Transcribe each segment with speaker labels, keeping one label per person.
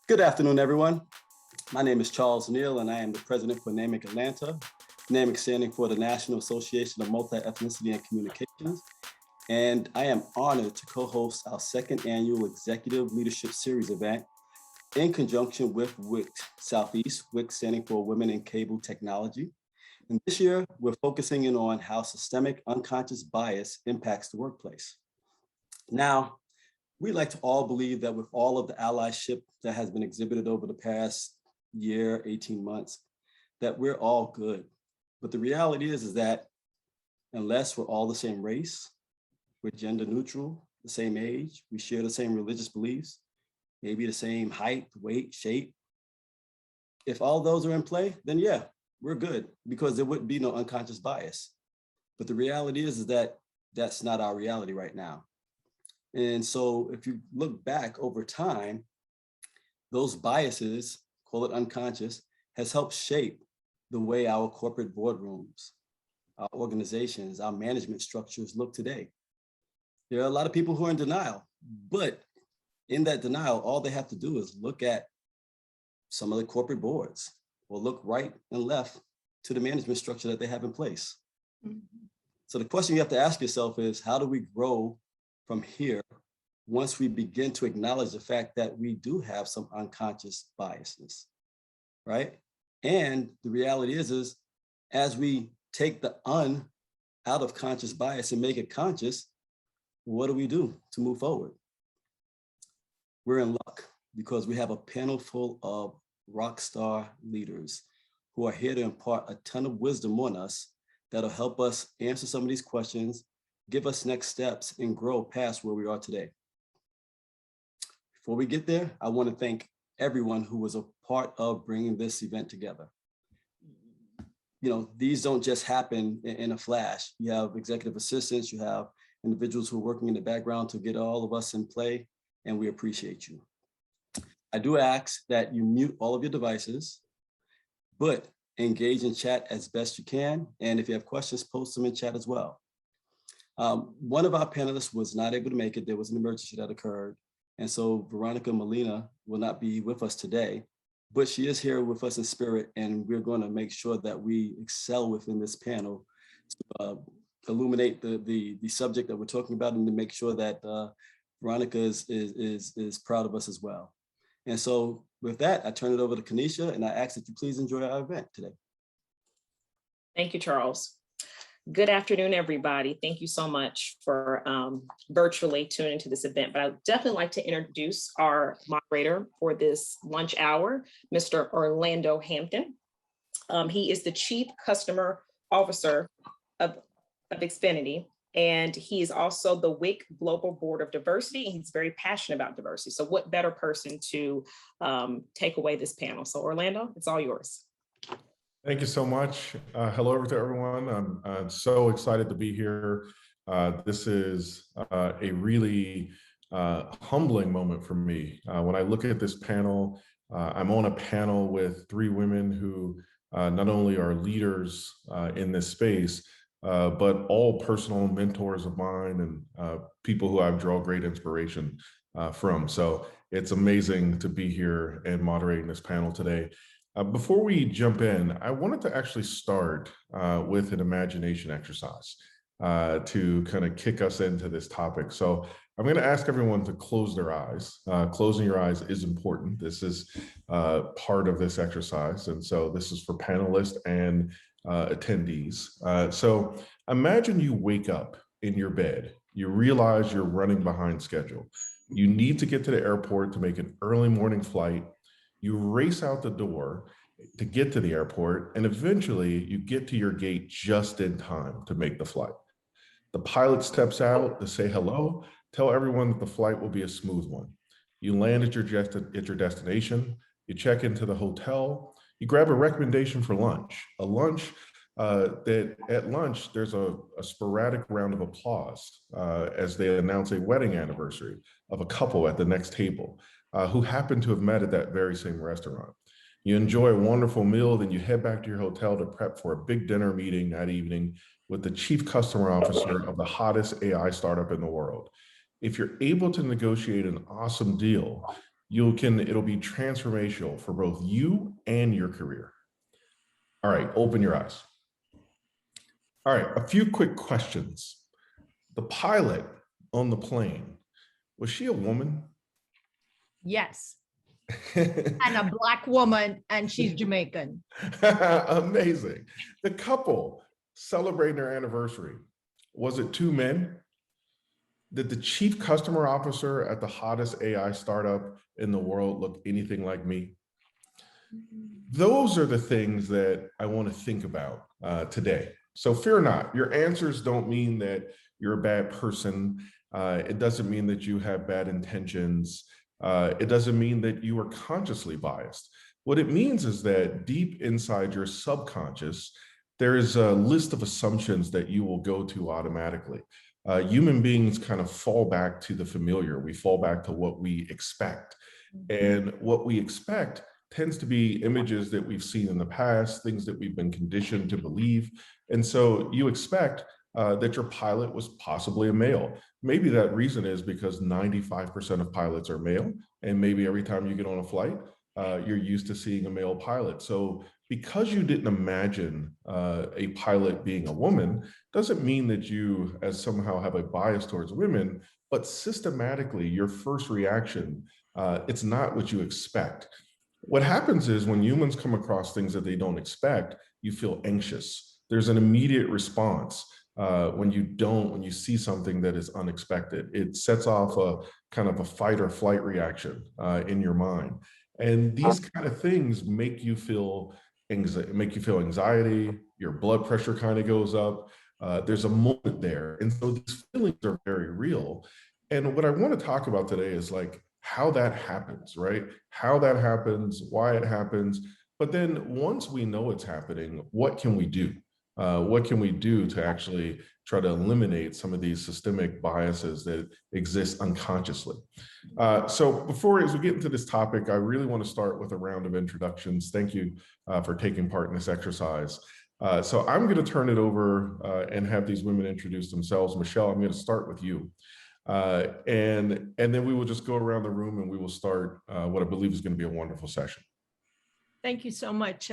Speaker 1: Good afternoon, everyone. My name is Charles Neal, and I am the president for NAMIC Atlanta. NAMIC standing for the National Association of Multi-Ethnicity and Communications. And I am honored to co-host our second annual Executive Leadership Series event in conjunction with WIC Southeast, WIC standing for Women in Cable Technology. And this year, we're focusing in on how systemic unconscious bias impacts the workplace. Now, we like to all believe that with all of the allyship that has been exhibited over the past year, 18 months, that we're all good. But the reality is that unless we're all the same race, we're gender neutral, the same age, we share the same religious beliefs, maybe the same height, weight, shape. If all those are in play, then yeah, we're good because there wouldn't be no unconscious bias. But the reality is that that's not our reality right now. And so if you look back over time, those biases, call it unconscious, has helped shape the way our corporate boardrooms, our organizations, our management structures look today. There are a lot of people who are in denial, but in that denial, all they have to do is look at some of the corporate boards or look right and left to the management structure that they have in place. Mm-hmm. So the question you have to ask yourself is, how do we grow from here once we begin to acknowledge the fact that we do have some unconscious biasness, right? And the reality is as we take the out of conscious bias and make it conscious, what do we do to move forward? We're in luck because we have a panel full of rock star leaders who are here to impart a ton of wisdom on us that'll help us answer some of these questions, give us next steps, and grow past where we are today. Before we get there, I want to thank everyone who was a part of bringing this event together. You know, these don't just happen in a flash. You have executive assistants, you have individuals who are working in the background to get all of us in play, and we appreciate you. I do ask that you mute all of your devices, but engage in chat as best you can. And if you have questions, post them in chat as well. One of our panelists was not able to make it. There was an emergency that occurred. And so Veronica Molina will not be with us today, but she is here with us in spirit, and we're going to make sure that we excel within this panel to illuminate the subject that we're talking about and to make sure that Veronica is proud of us as well. And so with that, I turn it over to Kanisha, and I ask that you please enjoy our event today.
Speaker 2: Thank you, Charles. Good afternoon, everybody. Thank you so much for virtually tuning into this event, but I'd definitely like to introduce our moderator for this lunch hour, Mr. Orlando Hampton. He is the Chief Customer Officer of Xfinity, and he is also the WIC Global Board of Diversity, and he's very passionate about diversity. So what better person to take away this panel? So Orlando, it's all yours.
Speaker 3: Thank you so much. Hello to everyone. I'm so excited to be here. This is a really humbling moment for me. When I look at this panel, I'm on a panel with three women who not only are leaders in this space, but all personal mentors of mine and people who I've drawn great inspiration from. So it's amazing to be here and moderating this panel today. Before we jump in, I wanted to actually start with an imagination exercise to kind of kick us into this topic. So I'm going to ask everyone to close their eyes. Closing your eyes is important. This is part of this exercise. And so this is for panelists and attendees. So imagine you wake up in your bed. You realize you're running behind schedule. You need to get to the airport to make an early morning flight. You race out the door to get to the airport, and eventually you get to your gate just in time to make the flight. The pilot steps out to say hello, tell everyone that the flight will be a smooth one. You land at your destination, you check into the hotel, you grab a recommendation for lunch, a lunch that at lunch, there's a sporadic round of applause as they announce a wedding anniversary of a couple at the next table. Who happen to have met at that very same restaurant. You enjoy a wonderful meal, then you head back to your hotel to prep for a big dinner meeting that evening with the chief customer officer of the hottest AI startup in the world. If you're able to negotiate an awesome deal, it'll be transformational for both you and your career. All right, open your eyes. All right, a few quick questions. The pilot on the plane, was she a woman?
Speaker 4: Yes, and a Black woman, and she's Jamaican.
Speaker 3: Amazing. The couple celebrating their anniversary, was it two men? Did the chief customer officer at the hottest AI startup in the world look anything like me? Those are the things that I want to think about today. So fear not, your answers don't mean that you're a bad person. It doesn't mean that you have bad intentions. It doesn't mean that you are consciously biased. What it means is that deep inside your subconscious, there is a list of assumptions that you will go to automatically. Human beings kind of fall back to the familiar. We fall back to what we expect. And what we expect tends to be images that we've seen in the past, things that we've been conditioned to believe. And so you expect that your pilot was possibly a male. Maybe that reason is because 95% of pilots are male, and maybe every time you get on a flight, you're used to seeing a male pilot. So because you didn't imagine a pilot being a woman, doesn't mean that you as somehow have a bias towards women, but systematically your first reaction, it's not what you expect. What happens is when humans come across things that they don't expect, you feel anxious. There's an immediate response when you see something that is unexpected. It sets off a kind of a fight or flight reaction in your mind. And these kind of things make you feel anxiety, your blood pressure kind of goes up. There's a moment there. And so these feelings are very real. And what I want to talk about today is like how that happens, right? How that happens, why it happens. But then once we know it's happening, what can we do? What can we do to actually try to eliminate some of these systemic biases that exist unconsciously? So as we get into this topic, I really want to start with a round of introductions. Thank you for taking part in this exercise. So I'm going to turn it over and have these women introduce themselves. Michelle, I'm going to start with you. And then we will just go around the room and we will start what I believe is going to be a wonderful session.
Speaker 4: Thank you so much,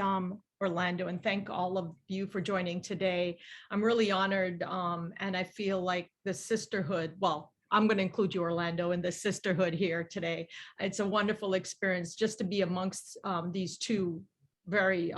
Speaker 4: Orlando, and thank all of you for joining today. I'm really honored, and I feel like the sisterhood, well, I'm going to include you, Orlando, in the sisterhood here today. It's a wonderful experience just to be amongst these two very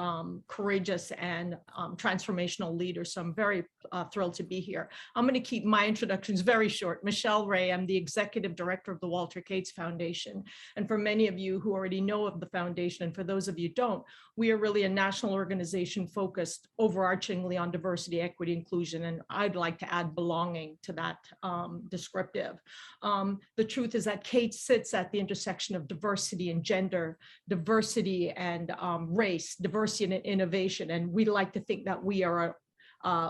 Speaker 4: courageous and transformational leaders. So I'm very thrilled to be here. I'm going to keep my introductions very short. Michelle Ray, I'm the executive director of the Walter Cates Foundation. And for many of you who already know of the foundation, and for those of you who don't, we are really a national organization focused overarchingly on diversity, equity, inclusion, and I'd like to add belonging to that descriptive. The truth is that Cates sits at the intersection of diversity and gender, diversity and race, diversity and innovation. And we like to think that we are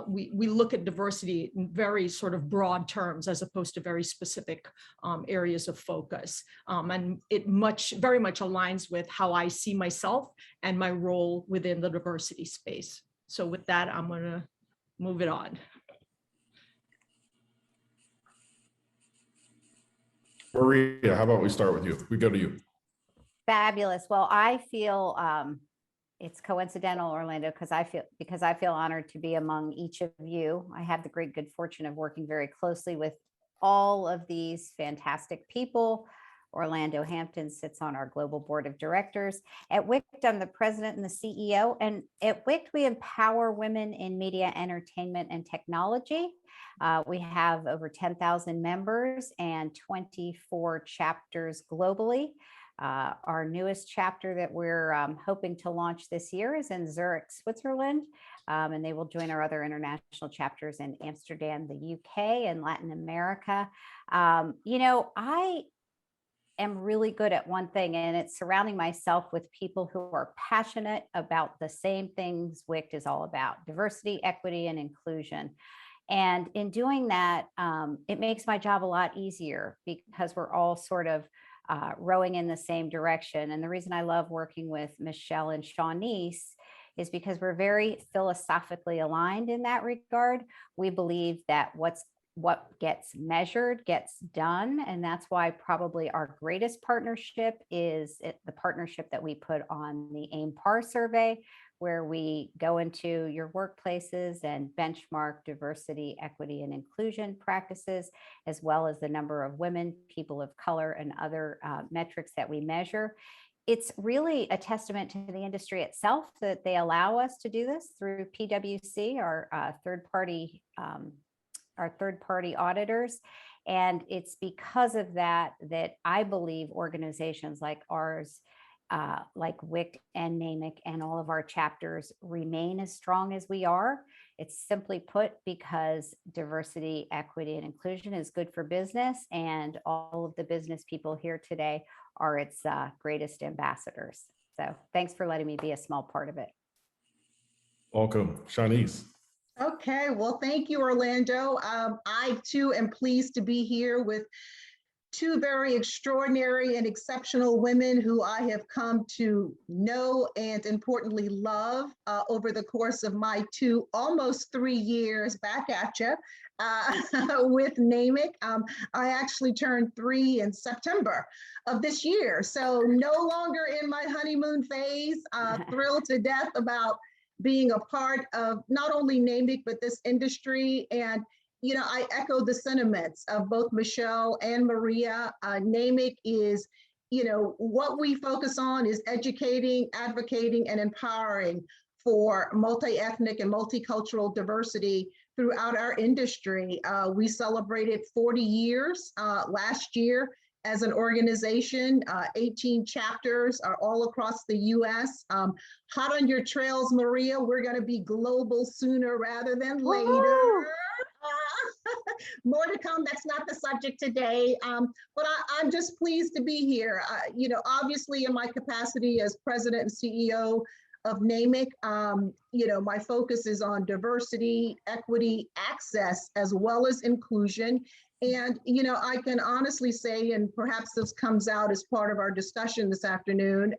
Speaker 4: we look at diversity in very sort of broad terms as opposed to very specific areas of focus. And it very much aligns with how I see myself and my role within the diversity space. So with that, I'm going to move it on.
Speaker 3: Maria, how about we start with you? We go to you.
Speaker 5: Fabulous. Well, I feel it's coincidental, Orlando, because I feel honored to be among each of you. I have the great good fortune of working very closely with all of these fantastic people. Orlando Hampton sits on our global board of directors. At WICT, I'm the president and the CEO. And at WICT, we empower women in media, entertainment, and technology. We have over 10,000 members and 24 chapters globally. Our newest chapter that we're hoping to launch this year is in Zurich, Switzerland, and they will join our other international chapters in Amsterdam, the UK, and Latin America. You know, I am really good at one thing, and it's surrounding myself with people who are passionate about the same things WICT is all about: diversity, equity, and inclusion. And in doing that, it makes my job a lot easier because we're all sort of rowing in the same direction. And the reason I love working with Michelle and Shawnice is because we're very philosophically aligned in that regard. We believe that what's what gets measured gets done. And that's why probably our greatest partnership is the partnership that we put on the AIM-PAR survey, where we go into your workplaces and benchmark diversity, equity, and inclusion practices, as well as the number of women, people of color, and other metrics that we measure. It's really a testament to the industry itself that they allow us to do this through PwC, our third-party auditors. And it's because of that that I believe organizations like ours, like WIC and NAMIC and all of our chapters remain as strong as we are. It's simply put because diversity, equity, and inclusion is good for business, and all of the business people here today are its greatest ambassadors. So thanks for letting me be a small part of it.
Speaker 3: Welcome, Shanice.
Speaker 6: Okay, well, thank you, Orlando. I too am pleased to be here with two very extraordinary and exceptional women who I have come to know and importantly love over the course of my almost 3 years back at you with NAMIC. I actually turned 3 in September of this year, so no longer in my honeymoon phase. Thrilled to death about being a part of not only NAMIC, but this industry. And, you know, I echo the sentiments of both Michelle and Maria. NAMIC is, you know, what we focus on is educating, advocating, and empowering for multi-ethnic and multicultural diversity throughout our industry. We celebrated 40 years last year as an organization. 18 chapters are all across the US. Hot on your trails, Maria. We're going to be global sooner rather than later. More to come. That's not the subject today. But I'm just pleased to be here. You know, obviously in my capacity as president and CEO of NAMIC, you know, my focus is on diversity, equity, access, as well as inclusion. And, you know, I can honestly say, and perhaps this comes out as part of our discussion this afternoon,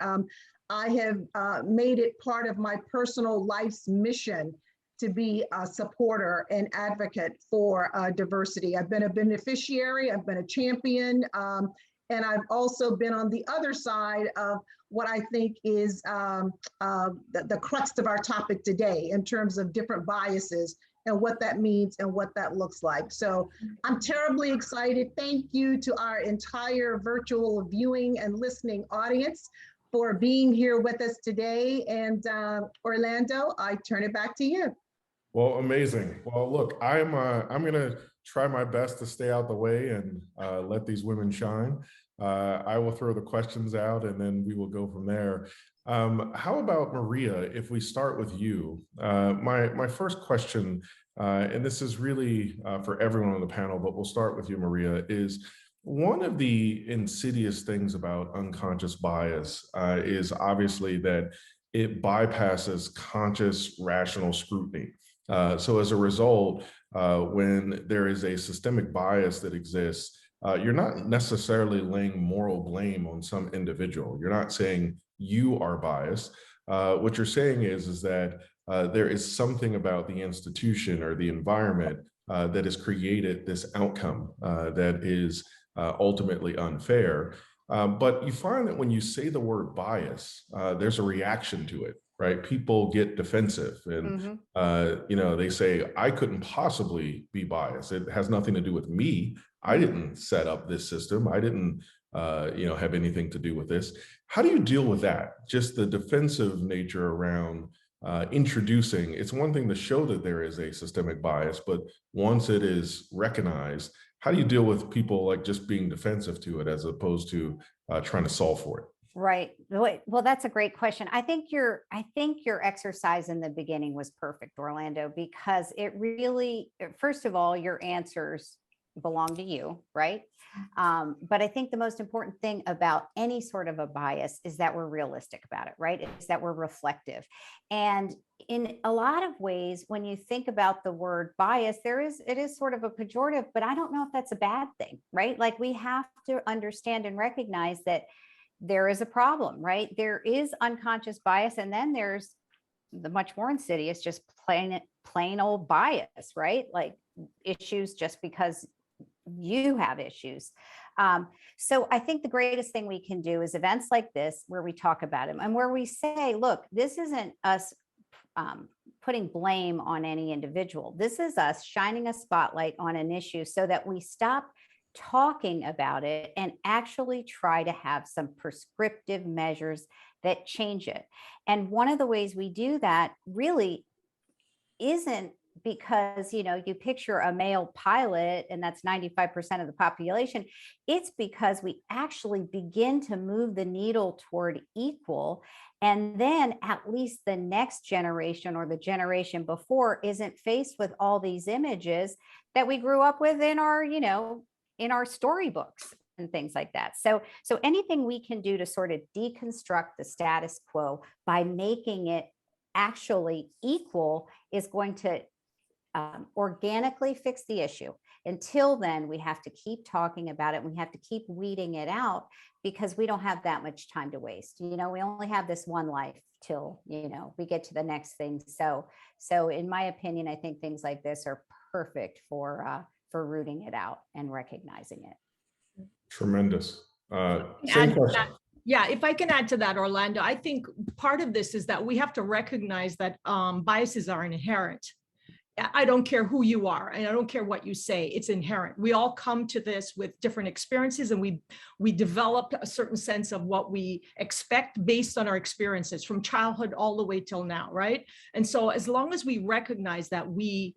Speaker 6: I have made it part of my personal life's mission to be a supporter and advocate for diversity. I've been a beneficiary, I've been a champion, and I've also been on the other side of what I think is the crux of our topic today in terms of different biases and what that means and what that looks like. So I'm terribly excited. Thank you to our entire virtual viewing and listening audience for being here with us today. And Orlando, I turn it back to you.
Speaker 3: Well, amazing. Well, look, I'm gonna try my best to stay out the way and let these women shine. I will throw the questions out and then we will go from there. How about Maria, if we start with you? My first question, and this is really for everyone on the panel, but we'll start with you, Maria, is one of the insidious things about unconscious bias is obviously that it bypasses conscious, rational scrutiny. So as a result, when there is a systemic bias that exists, you're not necessarily laying moral blame on some individual. You're not saying you are biased. What you're saying is that there is something about the institution or the environment that has created this outcome that is ultimately unfair. But you find that when you say the word bias, there's a reaction to it. Right? People get defensive and, you know, they say, I couldn't possibly be biased. It has nothing to do with me. I didn't set up this system. I didn't, you know, have anything to do with this. How do you deal with that? Just the defensive nature around introducing, it's one thing to show that there is a systemic bias, but once it is recognized, how do you deal with people like just being defensive to it as opposed to trying to solve for it?
Speaker 5: Right. Well, that's a great question. I think your exercise in the beginning was perfect, Orlando, because it really, first of all, your answers belong to you, right? But I think the most important thing about any sort of a bias is that we're realistic about it, right? It's that we're reflective. And in a lot of ways, when you think about the word bias, it is sort of a pejorative, but I don't know if that's a bad thing, right? Like we have to understand and recognize that there is a problem, right? There is unconscious bias, and then there's the much more insidious, just plain old bias, right? Like issues just because you have issues. So I think the greatest thing we can do is events like this where we talk about them and where we say, look, this isn't us putting blame on any individual. This is us shining a spotlight on an issue so that we stop talking about it and actually try to have some prescriptive measures that change it. And one of the ways we do that really isn't because, you know, you picture a male pilot and that's 95% of the population. It's because we actually begin to move the needle toward equal. And then at least the next generation or the generation before isn't faced with all these images that we grew up with in our, you know, in our storybooks and things like that. So anything we can do to sort of deconstruct the status quo by making it actually equal is going to organically fix the issue. Until then, we have to keep talking about it. We have to keep weeding it out because we don't have that much time to waste. You know, we only have this one life till, you know, we get to the next thing. So in my opinion, I think things like this are perfect for rooting it out and recognizing it.
Speaker 3: Tremendous. Same question.
Speaker 4: Yeah, if I can add to that, Orlando, I think part of this is that we have to recognize that biases are inherent. I don't care who you are, and I don't care what you say, it's inherent. We all come to this with different experiences, and we develop a certain sense of what we expect based on our experiences from childhood all the way till now, right? And so as long as we recognize that we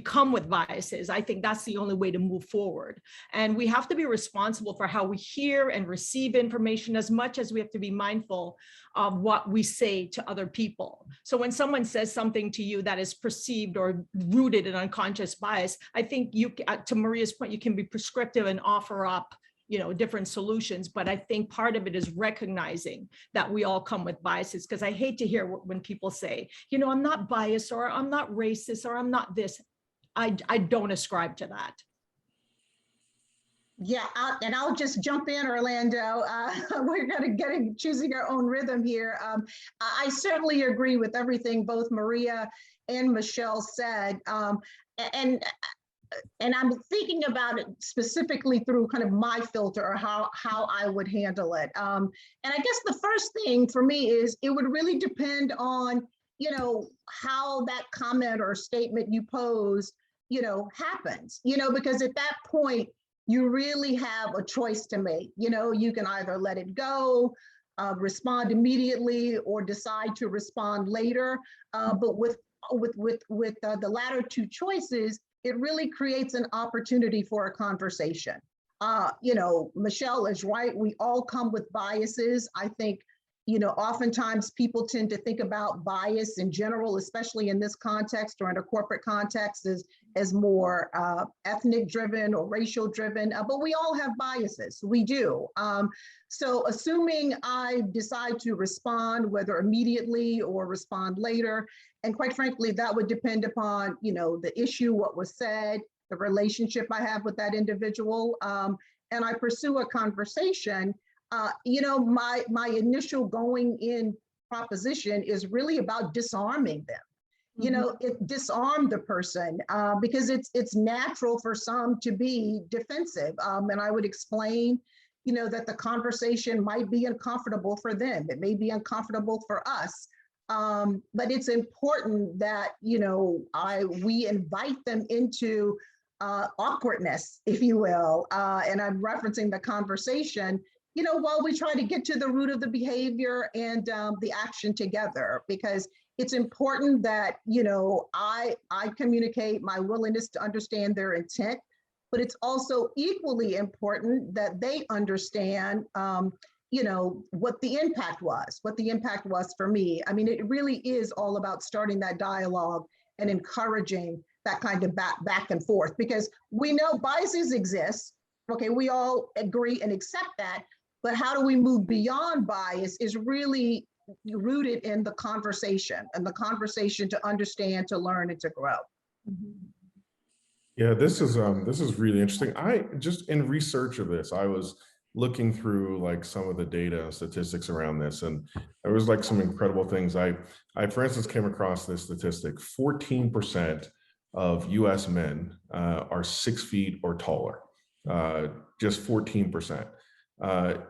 Speaker 4: come with biases, I think that's the only way to move forward. And we have to be responsible for how we hear and receive information as much as we have to be mindful of what we say to other people. So when someone says something to you that is perceived or rooted in unconscious bias, I think you, to Maria's point, you can be prescriptive and offer up, you know, different solutions. But I think part of it is recognizing that we all come with biases, because I hate to hear when people say, you know, I'm not biased, or I'm not racist, or I'm not this. I don't ascribe to that.
Speaker 6: Yeah, and I'll just jump in, Orlando. We're going to choosing our own rhythm here. I certainly agree with everything both Maria and Michelle said. And I'm thinking about it specifically through kind of my filter or how I would handle it. And I guess the first thing for me is it would really depend on, you know, how that comment or statement you pose, you know, happens, you know, because at that point, you really have a choice to make. You know, you can either let it go, respond immediately, or decide to respond later. But with the latter two choices, it really creates an opportunity for a conversation. You know, Michelle is right. We all come with biases. I think, you know, oftentimes people tend to think about bias in general, especially in this context or in a corporate context, as more ethnic driven or racial driven, but we all have biases. We do. So assuming I decide to respond, whether immediately or respond later, and quite frankly, that would depend upon, you know, the issue, what was said, the relationship I have with that individual, and I pursue a conversation. You know, my initial going in proposition is really about disarming them. You know, disarm the person because it's natural for some to be defensive. And I would explain, you know, that the conversation might be uncomfortable for them. It may be uncomfortable for us. But it's important that, you know, we invite them into awkwardness, if you will. And I'm referencing the conversation, you know, while we try to get to the root of the behavior and the action together, because it's important that, you know, I communicate my willingness to understand their intent, but it's also equally important that they understand, you know, what the impact was for me. I mean, it really is all about starting that dialogue and encouraging that kind of back and forth, because we know biases exist. Okay, we all agree and accept that, but how do we move beyond bias is really rooted in the conversation, and the conversation to understand, to learn, and to grow.
Speaker 3: Yeah, this is really interesting. I just, in research of this, I was looking through like some of the data and statistics around this, and there was like some incredible things. I for instance came across this statistic: 14% of US men are 6 feet or taller, just 14%.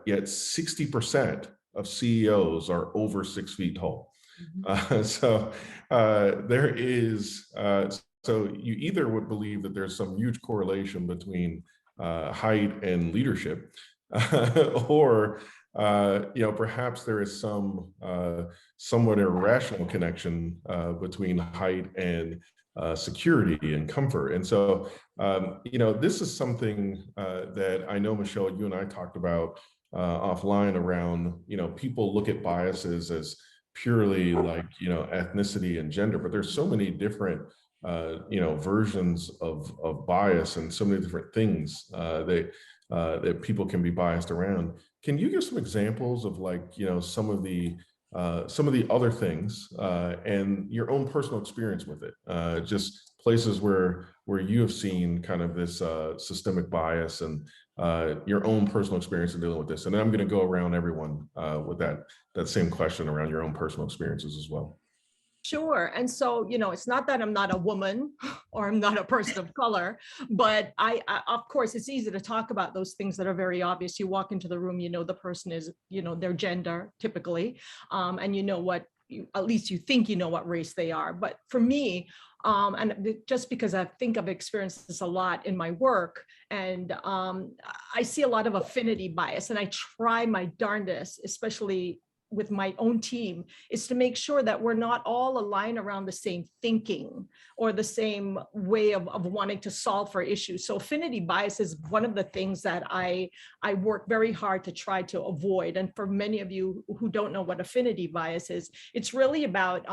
Speaker 3: Yet 60% of CEOs are over 6 feet tall. There is, so you either would believe that there's some huge correlation between height and leadership, or perhaps there is some somewhat irrational connection between height and security and comfort. And so, this is something that I know, Michelle, you and I talked about offline around, people look at biases as purely like, ethnicity and gender, but there's so many different, versions of bias and so many different things that people can be biased around. Can you give some examples of like, some of the other things and your own personal experience with it? Just places where you have seen kind of this systemic bias and your own personal experience in dealing with this. And then I'm going to go around everyone with that same question around your own personal experiences as well.
Speaker 4: Sure. And so, it's not that I'm not a woman or I'm not a person of color, but I of course, it's easy to talk about those things that are very obvious. You walk into the room, the person is, their gender typically, and what, at least you think what race they are. But for me, and just because I think I've experienced this a lot in my work, and I see a lot of affinity bias, and I try my darndest, especially with my own team, is to make sure that we're not all aligned around the same thinking or the same way of wanting to solve for issues. So affinity bias is one of the things that I work very hard to try to avoid. And for many of you who don't know what affinity bias is, it's really about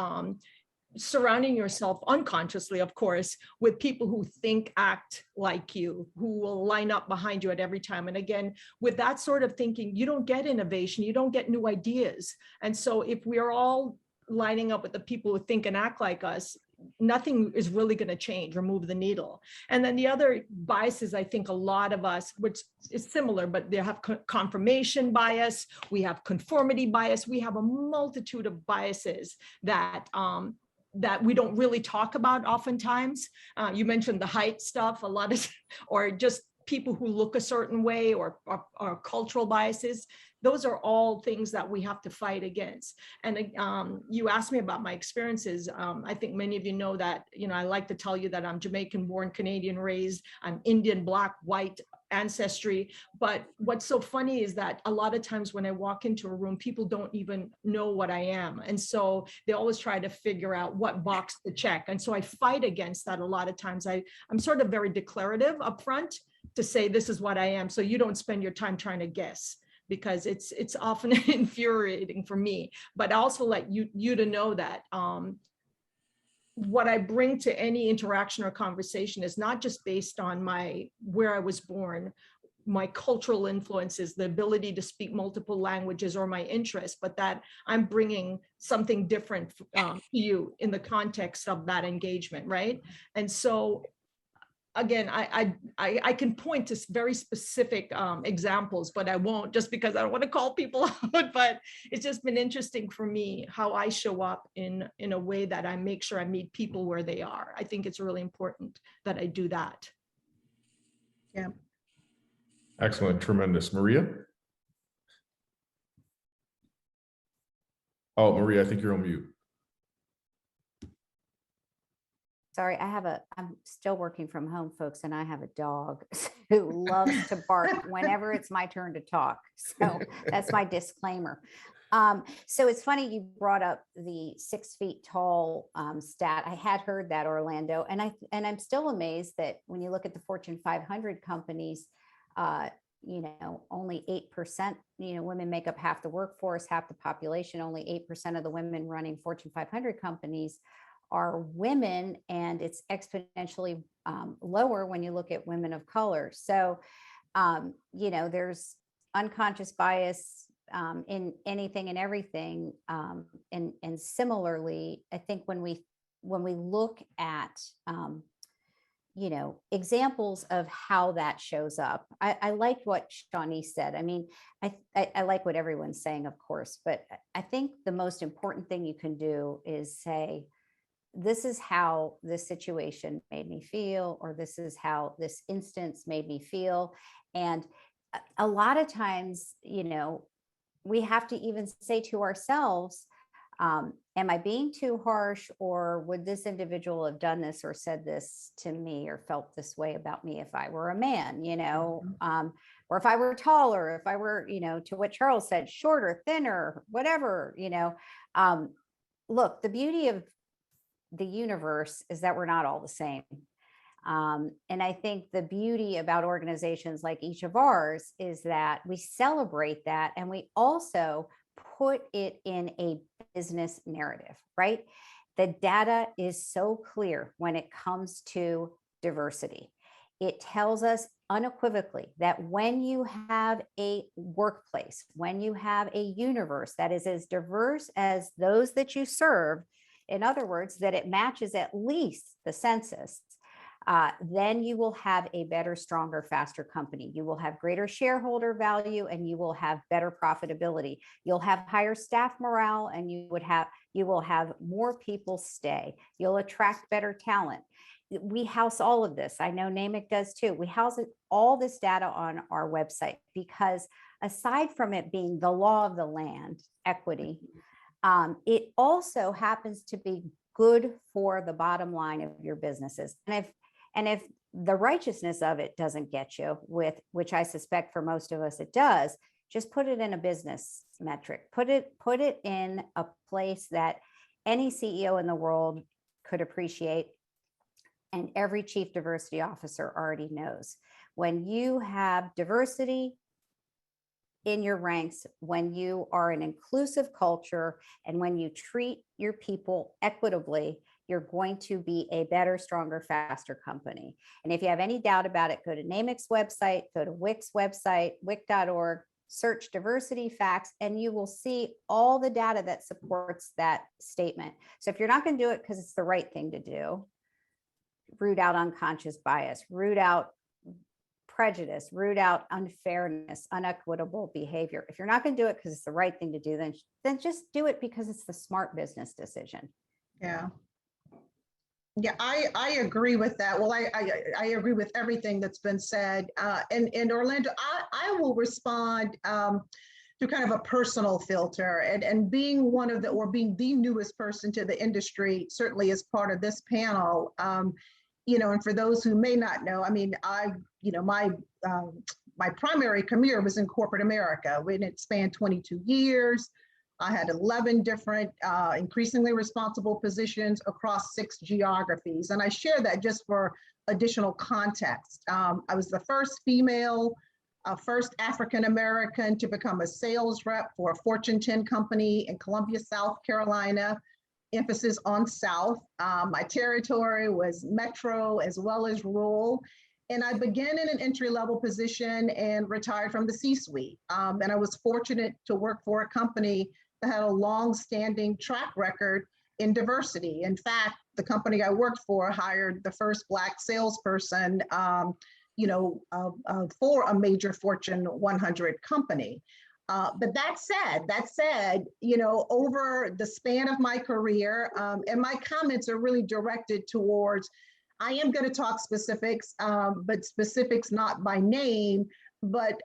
Speaker 4: surrounding yourself unconsciously, of course, with people who think, act like you, who will line up behind you at every time. And again, with that sort of thinking, you don't get innovation, you don't get new ideas. And so if we are all lining up with the people who think and act like us, nothing is really going to change or move the needle. And then the other biases, I think a lot of us, which is similar, but they have confirmation bias, we have conformity bias, we have a multitude of biases that we don't really talk about oftentimes. You mentioned the height stuff, a lot of, or just people who look a certain way, or cultural biases. Those are all things that we have to fight against. And you asked me about my experiences. I think many of you know that, I like to tell you that I'm Jamaican born, Canadian raised, I'm Indian, Black, white ancestry. But what's so funny is that a lot of times when I walk into a room, people don't even know what I am. And so they always try to figure out what box to check. And so I fight against that a lot of times. I'm sort of very declarative upfront to say, this is what I am, so you don't spend your time trying to guess, because it's often infuriating for me. But I also like you to know that what I bring to any interaction or conversation is not just based on where I was born, my cultural influences, the ability to speak multiple languages, or my interests, but that I'm bringing something different to you in the context of that engagement, right? And so again, I can point to very specific examples, but I won't, just because I don't want to call people out. But it's just been interesting for me how I show up in a way that I make sure I meet people where they are. I think it's really important that I do that.
Speaker 6: Yeah.
Speaker 3: Excellent, tremendous. Maria? Oh, Maria, I think you're on mute.
Speaker 5: Sorry, I'm still working from home, folks, and I have a dog who loves to bark whenever it's my turn to talk. So that's my disclaimer. So it's funny you brought up the 6 feet tall stat. I had heard that, Orlando, and I'm still amazed that when you look at the Fortune 500 companies, only 8%, women make up half the workforce, half the population. Only 8% of the women running Fortune 500 companies are women, and it's exponentially lower when you look at women of color. So, there's unconscious bias in anything and everything. And similarly, I think when we look at, examples of how that shows up, I like what Shawnee said. I mean, I like what everyone's saying, of course, but I think the most important thing you can do is say, this is how this situation made me feel, or this is how this instance made me feel. And a lot of times, we have to even say to ourselves, am I being too harsh, or would this individual have done this or said this to me or felt this way about me if I were a man, or if I were taller, if I were, to what Charles said, shorter, thinner, whatever, look, the beauty of the universe is that we're not all the same. And I think the beauty about organizations like each of ours is that we celebrate that, and we also put it in a business narrative, right? The data is so clear when it comes to diversity. It tells us unequivocally that when you have a workplace, when you have a universe that is as diverse as those that you serve, in other words, that it matches at least the census, then you will have a better, stronger, faster company. You will have greater shareholder value, and you will have better profitability. You'll have higher staff morale, and you will have more people stay. You'll attract better talent. We house all of this. I know NAMIC does too. We house all this data on our website because aside from it being the law of the land, equity, it also happens to be good for the bottom line of your businesses. And if the righteousness of it doesn't get you, with which I suspect for most of us it does, just put it in a business metric. Put it in a place that any CEO in the world could appreciate, and every chief diversity officer already knows. When you have diversity in your ranks, when you are an inclusive culture, and when you treat your people equitably, you're going to be a better, stronger, faster company. And if you have any doubt about it, go to NAMIC's website, go to WIC's website, wic.org, search diversity facts, and you will see all the data that supports that statement. So if you're not going to do it because it's the right thing to do, root out unconscious bias, root out prejudice, root out unfairness, unequitable behavior. If you're not going to do it because it's the right thing to do, then just do it because it's the smart business decision.
Speaker 6: Yeah. Yeah, I agree with that. Well, I agree with everything that's been said. And Orlando, I will respond through kind of a personal filter, and being being the newest person to the industry, certainly as part of this panel. And for those who may not know, I mean, my primary career was in corporate America, when it spanned 22 years. I had 11 different increasingly responsible positions across 6 geographies. And I share that just for additional context. I was the first female, first African-American to become a sales rep for a Fortune 10 company in Columbia, South Carolina, emphasis on South. My territory was metro as well as rural. And I began in an entry-level position and retired from the C-suite. And I was fortunate to work for a company that had a long-standing track record in diversity. In fact, the company I worked for hired the first Black salesperson, for a major Fortune 100 company. But that said, over the span of my career, and my comments are really directed towards, I am going to talk specifics, but specifics not by name, but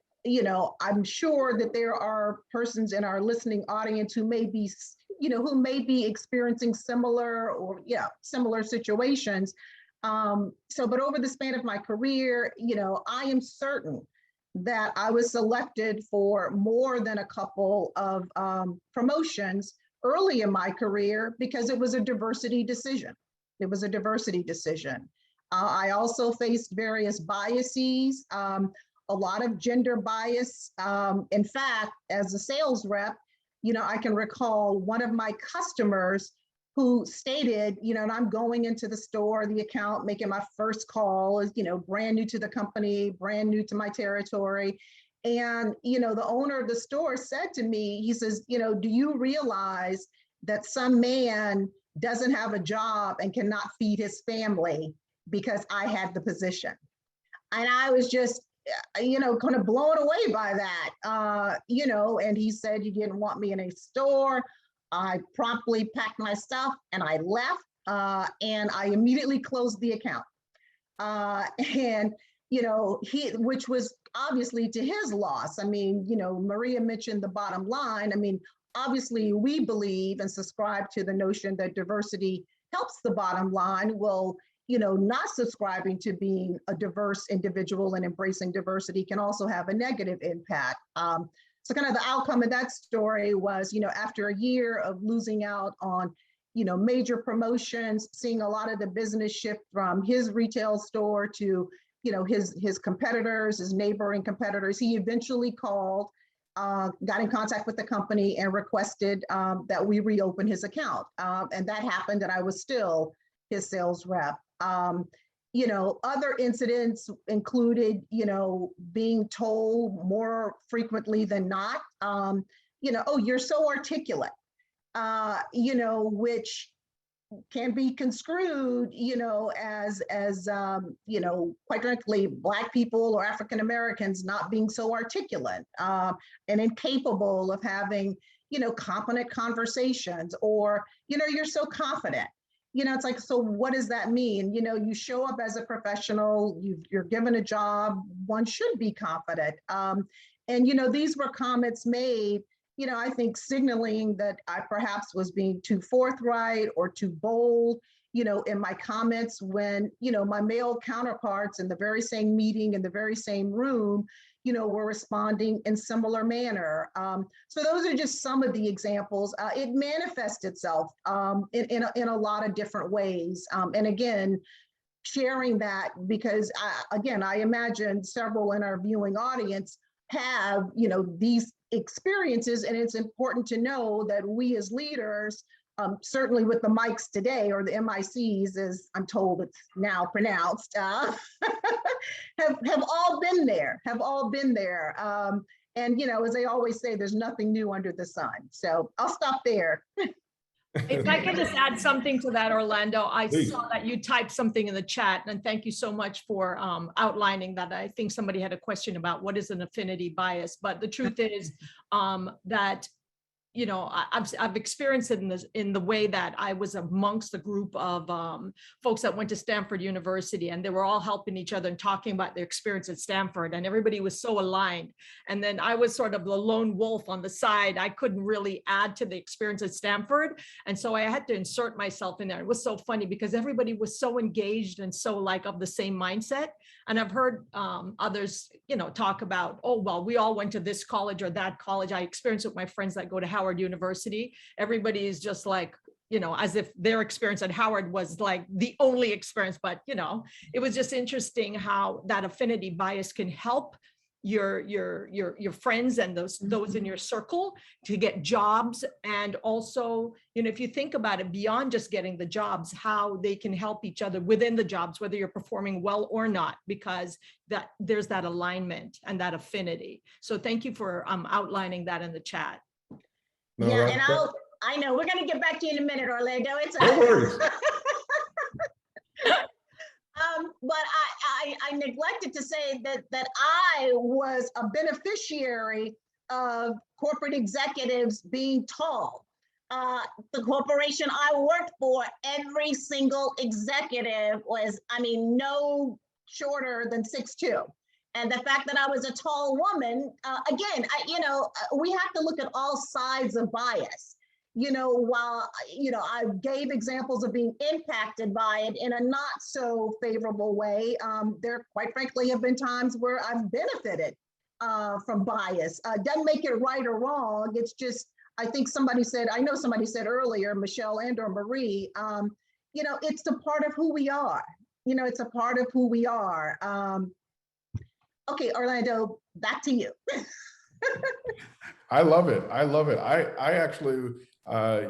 Speaker 6: I'm sure that there are persons in our listening audience who may be experiencing similar situations. But over the span of my career, I am certain that I was selected for more than a couple of promotions early in my career because it was a diversity decision. It was a diversity decision. I also faced various biases, a lot of gender bias. In fact, as a sales rep, I can recall one of my customers who stated, and I'm going into the store, the account, making my first call, is, brand new to the company, brand new to my territory. And, the owner of the store said to me, he says, do you realize that some man doesn't have a job and cannot feed his family because I had the position? And I was just, kind of blown away by that, and he said he didn't want me in a store. I promptly packed my stuff and I left. and I immediately closed the account. And, which was obviously to his loss. I mean, Maria mentioned the bottom line. I mean, obviously we believe and subscribe to the notion that diversity helps the bottom line. Well, not subscribing to being a diverse individual and embracing diversity can also have a negative impact. So kind of the outcome of that story was, after a year of losing out on, major promotions, seeing a lot of the business shift from his retail store to, his competitors, his neighboring competitors, he eventually called, got in contact with the company and requested that we reopen his account. And that happened, and I was still his sales rep. Other incidents included, being told more frequently than not, oh, you're so articulate, which can be construed, as quite frankly, Black people or African Americans not being so articulate and incapable of having, competent conversations, or, you're so confident. It's like, so what does that mean? You show up as a professional, you're given a job, one should be confident. And, these were comments made, I think signaling that I perhaps was being too forthright or too bold, in my comments when, my male counterparts in the very same meeting, in the very same room, were responding in similar manner. So those are just some of the examples. It manifests itself in a lot of different ways. And again, sharing that because, I imagine several in our viewing audience have, these experiences, and it's important to know that we as leaders, certainly with the mics today, or the MICs, as I'm told it's now pronounced, have all been there, and, as they always say, there's nothing new under the sun. So I'll stop there.
Speaker 4: If I can just add something to that, Orlando, I
Speaker 3: Please.
Speaker 4: saw that you typed something in the chat, and thank you so much for outlining that. I think somebody had a question about what is an affinity bias, but the truth is that I've experienced it in the way that I was amongst a group of folks that went to Stanford University, and they were all helping each other and talking about their experience at Stanford, and everybody was so aligned. And then I was sort of the lone wolf on the side. I couldn't really add to the experience at Stanford. And so I had to insert myself in there. It was so funny because everybody was so engaged and so like of the same mindset. And I've heard others, talk about, oh, well, we all went to this college or that college. I experienced it with my friends that go to Howard University. Everybody is just like, as if their experience at Howard was like the only experience. But, it was just interesting how that affinity bias can help your friends and those in your circle to get jobs. And also, if you think about it beyond just getting the jobs, how they can help each other within the jobs, whether you're performing well or not, because there's that alignment and that affinity. So thank you for outlining that in the chat.
Speaker 3: No,
Speaker 6: Yeah, and I know we're going to get back to you in a minute, Orlando. It's
Speaker 3: no worries.
Speaker 6: But I neglected to say that I was a beneficiary of corporate executives being tall. The corporation I worked for, every single executive was, no shorter than 6'2". And the fact that I was a tall woman, again, we have to look at all sides of bias. While, I gave examples of being impacted by it in a not so favorable way, there quite frankly have been times where I've benefited from bias. Doesn't make it right or wrong. It's just, I think somebody said earlier, Michelle and or Marie, it's a part of who we are. It's a part of who we are. Okay, Orlando, back to you.
Speaker 3: I love it. I actually,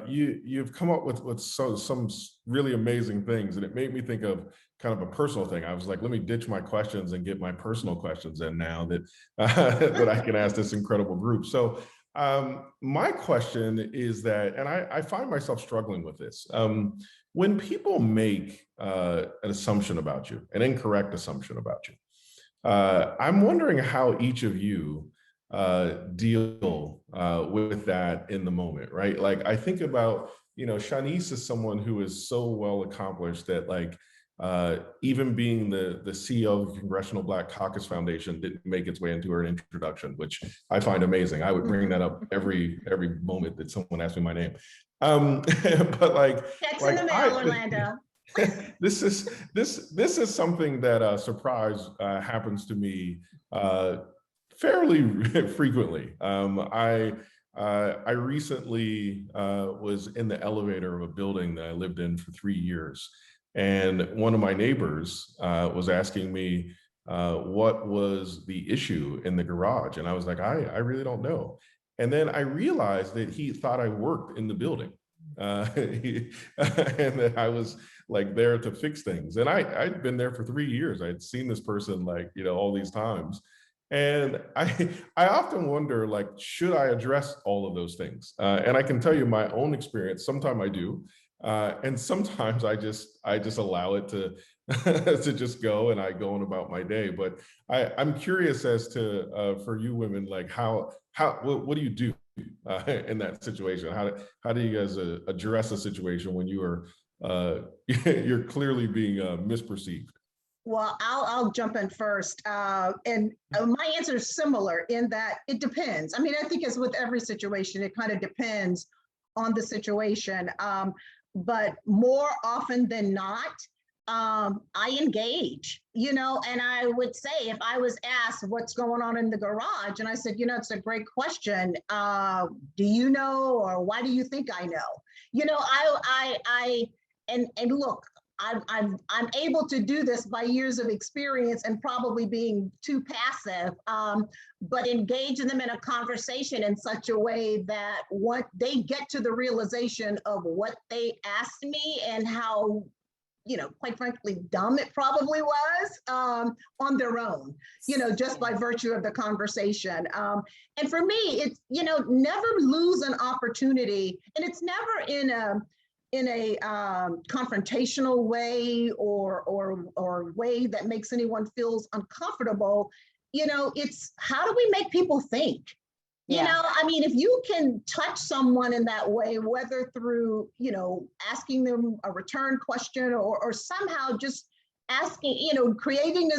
Speaker 3: you've come up with some really amazing things, and it made me think of kind of a personal thing. I was like, let me ditch my questions and get my personal questions in now that that I can ask this incredible group. So my question is that, and I find myself struggling with this. When people make an assumption about you, an incorrect assumption about you, I'm wondering how each of you deal with that in the moment, right? Like I think about, Shanice is someone who is so well accomplished that like even being the CEO of the Congressional Black Caucus Foundation didn't make its way into her introduction, which I find amazing. I would bring that up every moment that someone asked me my name. But
Speaker 6: Checks in
Speaker 3: like
Speaker 6: the mail, Orlando.
Speaker 3: this is something that surprise happens to me fairly frequently. I recently was in the elevator of a building that I lived in for 3 years, and one of my neighbors was asking me what was the issue in the garage, and I was like, I really don't know. And then I realized that he thought I worked in the building, and that I was like there to fix things. And I'd been there for 3 years. I'd seen this person like, all these times. And I often wonder, like, should I address all of those things? And I can tell you my own experience. Sometimes I do, and sometimes I just allow it to to just go, and I go on about my day. But I'm curious as to for you women, like what do you do in that situation? How do you guys address a situation when you are you're clearly being misperceived?
Speaker 6: Well, I'll jump in first. And my answer is similar in that it depends. I mean, I think as with every situation, it kind of depends on the situation. But more often than not, I engage, and I would say if I was asked what's going on in the garage, and I said, it's a great question. Do you know, or why do you think I know? And look, I'm able to do this by years of experience and probably being too passive, but engaging them in a conversation in such a way that what they get to the realization of what they asked me and how, quite frankly, dumb it probably was on their own, just by virtue of the conversation. And for me, it's, never lose an opportunity, and it's never in a confrontational way or way that makes anyone feels uncomfortable. It's how do we make people think? I mean, if you can touch someone in that way, whether through, asking them a return question or somehow just asking, creating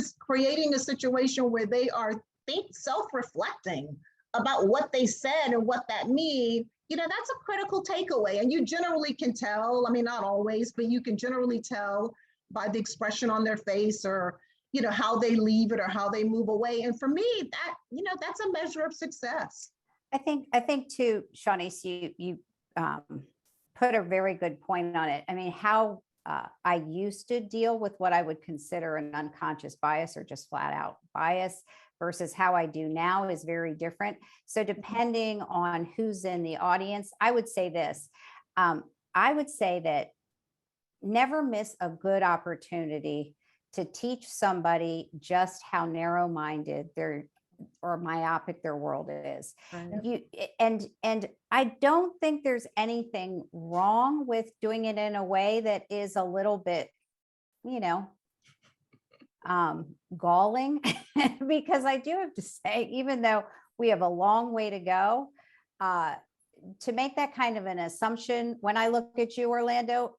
Speaker 6: a situation where they are self-reflecting about what they said and what that means, that's a critical takeaway. And you generally can tell, I mean, not always, but you can generally tell by the expression on their face or, how they leave it or how they move away. And for me, that, that's a measure of success.
Speaker 5: I think too, Shanice, you put a very good point on it. I mean, how I used to deal with what I would consider an unconscious bias or just flat out bias versus how I do now is very different. So depending on who's in the audience, I would say this. I would say that never miss a good opportunity to teach somebody just how narrow-minded or myopic their world is. Right. And I don't think there's anything wrong with doing it in a way that is a little bit, galling, because I do have to say, even though we have a long way to go, to make that kind of an assumption, when I look at you, Orlando,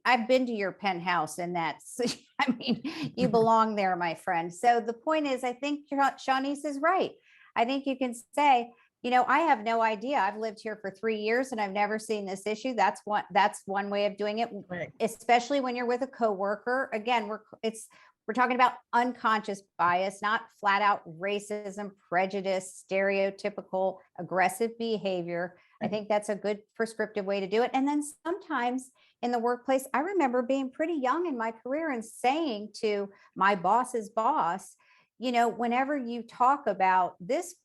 Speaker 5: I've been to your penthouse, and that's, I mean, you belong there, my friend. So the point is, I think Shanice is right. I think you can say, I have no idea. I've lived here for 3 years and I've never seen this issue. That's one way of doing it, right. Especially when you're with a coworker. Again, we're talking about unconscious bias, not flat out racism, prejudice, stereotypical aggressive behavior. I think that's a good prescriptive way to do it. And then sometimes in the workplace, I remember being pretty young in my career and saying to my boss's boss, whenever you talk about this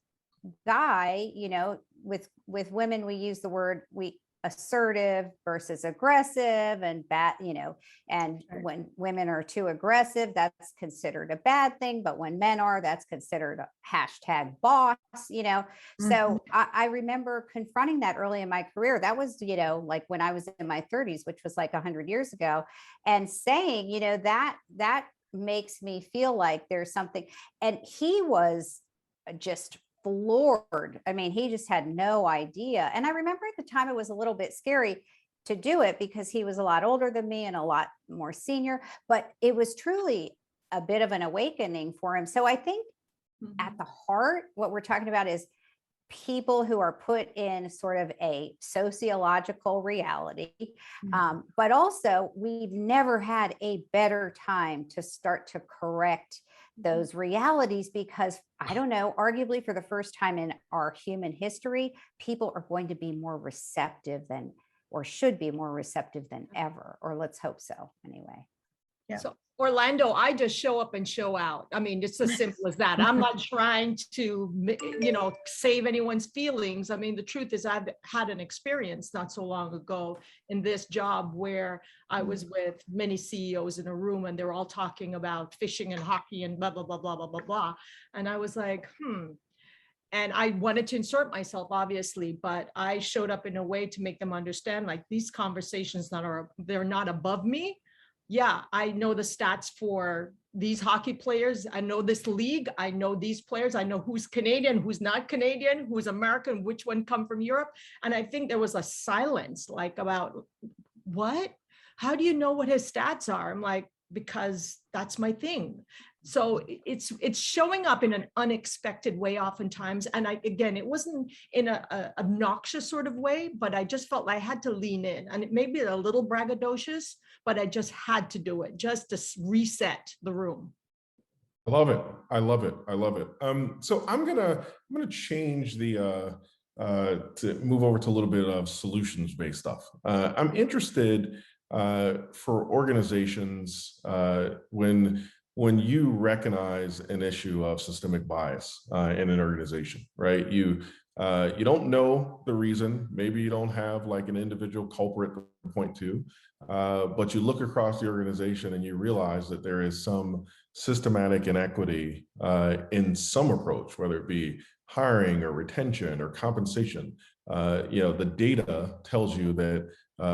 Speaker 5: guy, with women, we use the word assertive versus aggressive and bad, and when women are too aggressive, that's considered a bad thing. But when men are, that's considered a hashtag boss, So I remember confronting that early in my career. That was, like when I was in my 30s, which was like 100 years ago, and saying, that makes me feel like there's something. And he was just floored. I mean, he just had no idea. And I remember at the time it was a little bit scary to do it because he was a lot older than me and a lot more senior, but it was truly a bit of an awakening for him. So I think at the heart, what we're talking about is people who are put in sort of a sociological reality. But also, we've never had a better time to start to correct those realities because, I don't know, arguably for the first time in our human history, people are going to be more receptive than, or should be more receptive than ever, or let's hope so anyway.
Speaker 6: Yeah.
Speaker 4: So Orlando, I just show up and show out. I mean, it's as simple as that. I'm not trying to, save anyone's feelings. I mean, the truth is I've had an experience not so long ago in this job where I was with many CEOs in a room and they're all talking about fishing and hockey and blah, blah, blah, blah, blah, blah, blah. And I was like, And I wanted to insert myself, obviously, but I showed up in a way to make them understand, like, these conversations they're not above me. Yeah, I know the stats for these hockey players. I know this league. I know these players. I know who's Canadian, who's not Canadian, who's American, which one come from Europe. And I think there was a silence, like, about what? How do you know what his stats are? I'm like, because that's my thing. So it's showing up in an unexpected way oftentimes. And again, it wasn't in a obnoxious sort of way, but I just felt like I had to lean in, and it may be a little braggadocious, but I just had to do it just to reset the room.
Speaker 3: I love it. I love it. I love it. So I'm gonna change the to move over to a little bit of solutions-based stuff. I'm interested for organizations when you recognize an issue of systemic bias in an organization, right? You don't know the reason. Maybe you don't have like an individual culprit to point to, but you look across the organization and you realize that there is some systematic inequity in some approach, whether it be hiring or retention or compensation. The data tells you that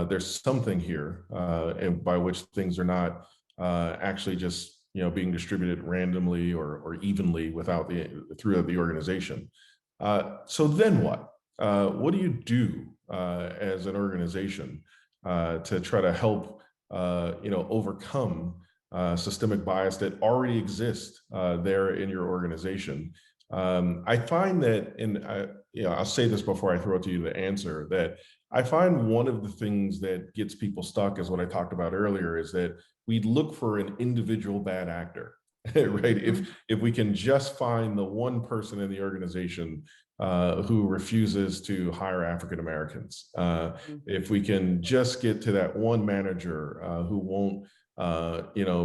Speaker 3: there's something here, and by which things are not actually just being distributed randomly or evenly throughout the organization. So then what? What do you do as an organization to try to help overcome systemic bias that already exists there in your organization? I find that, I'll say this before I throw it to you, the answer, that I find one of the things that gets people stuck is what I talked about earlier, is that we look for an individual bad actor, right? If we can just find the one person in the organization who refuses to hire African Americans, if we can just get to that one manager who won't,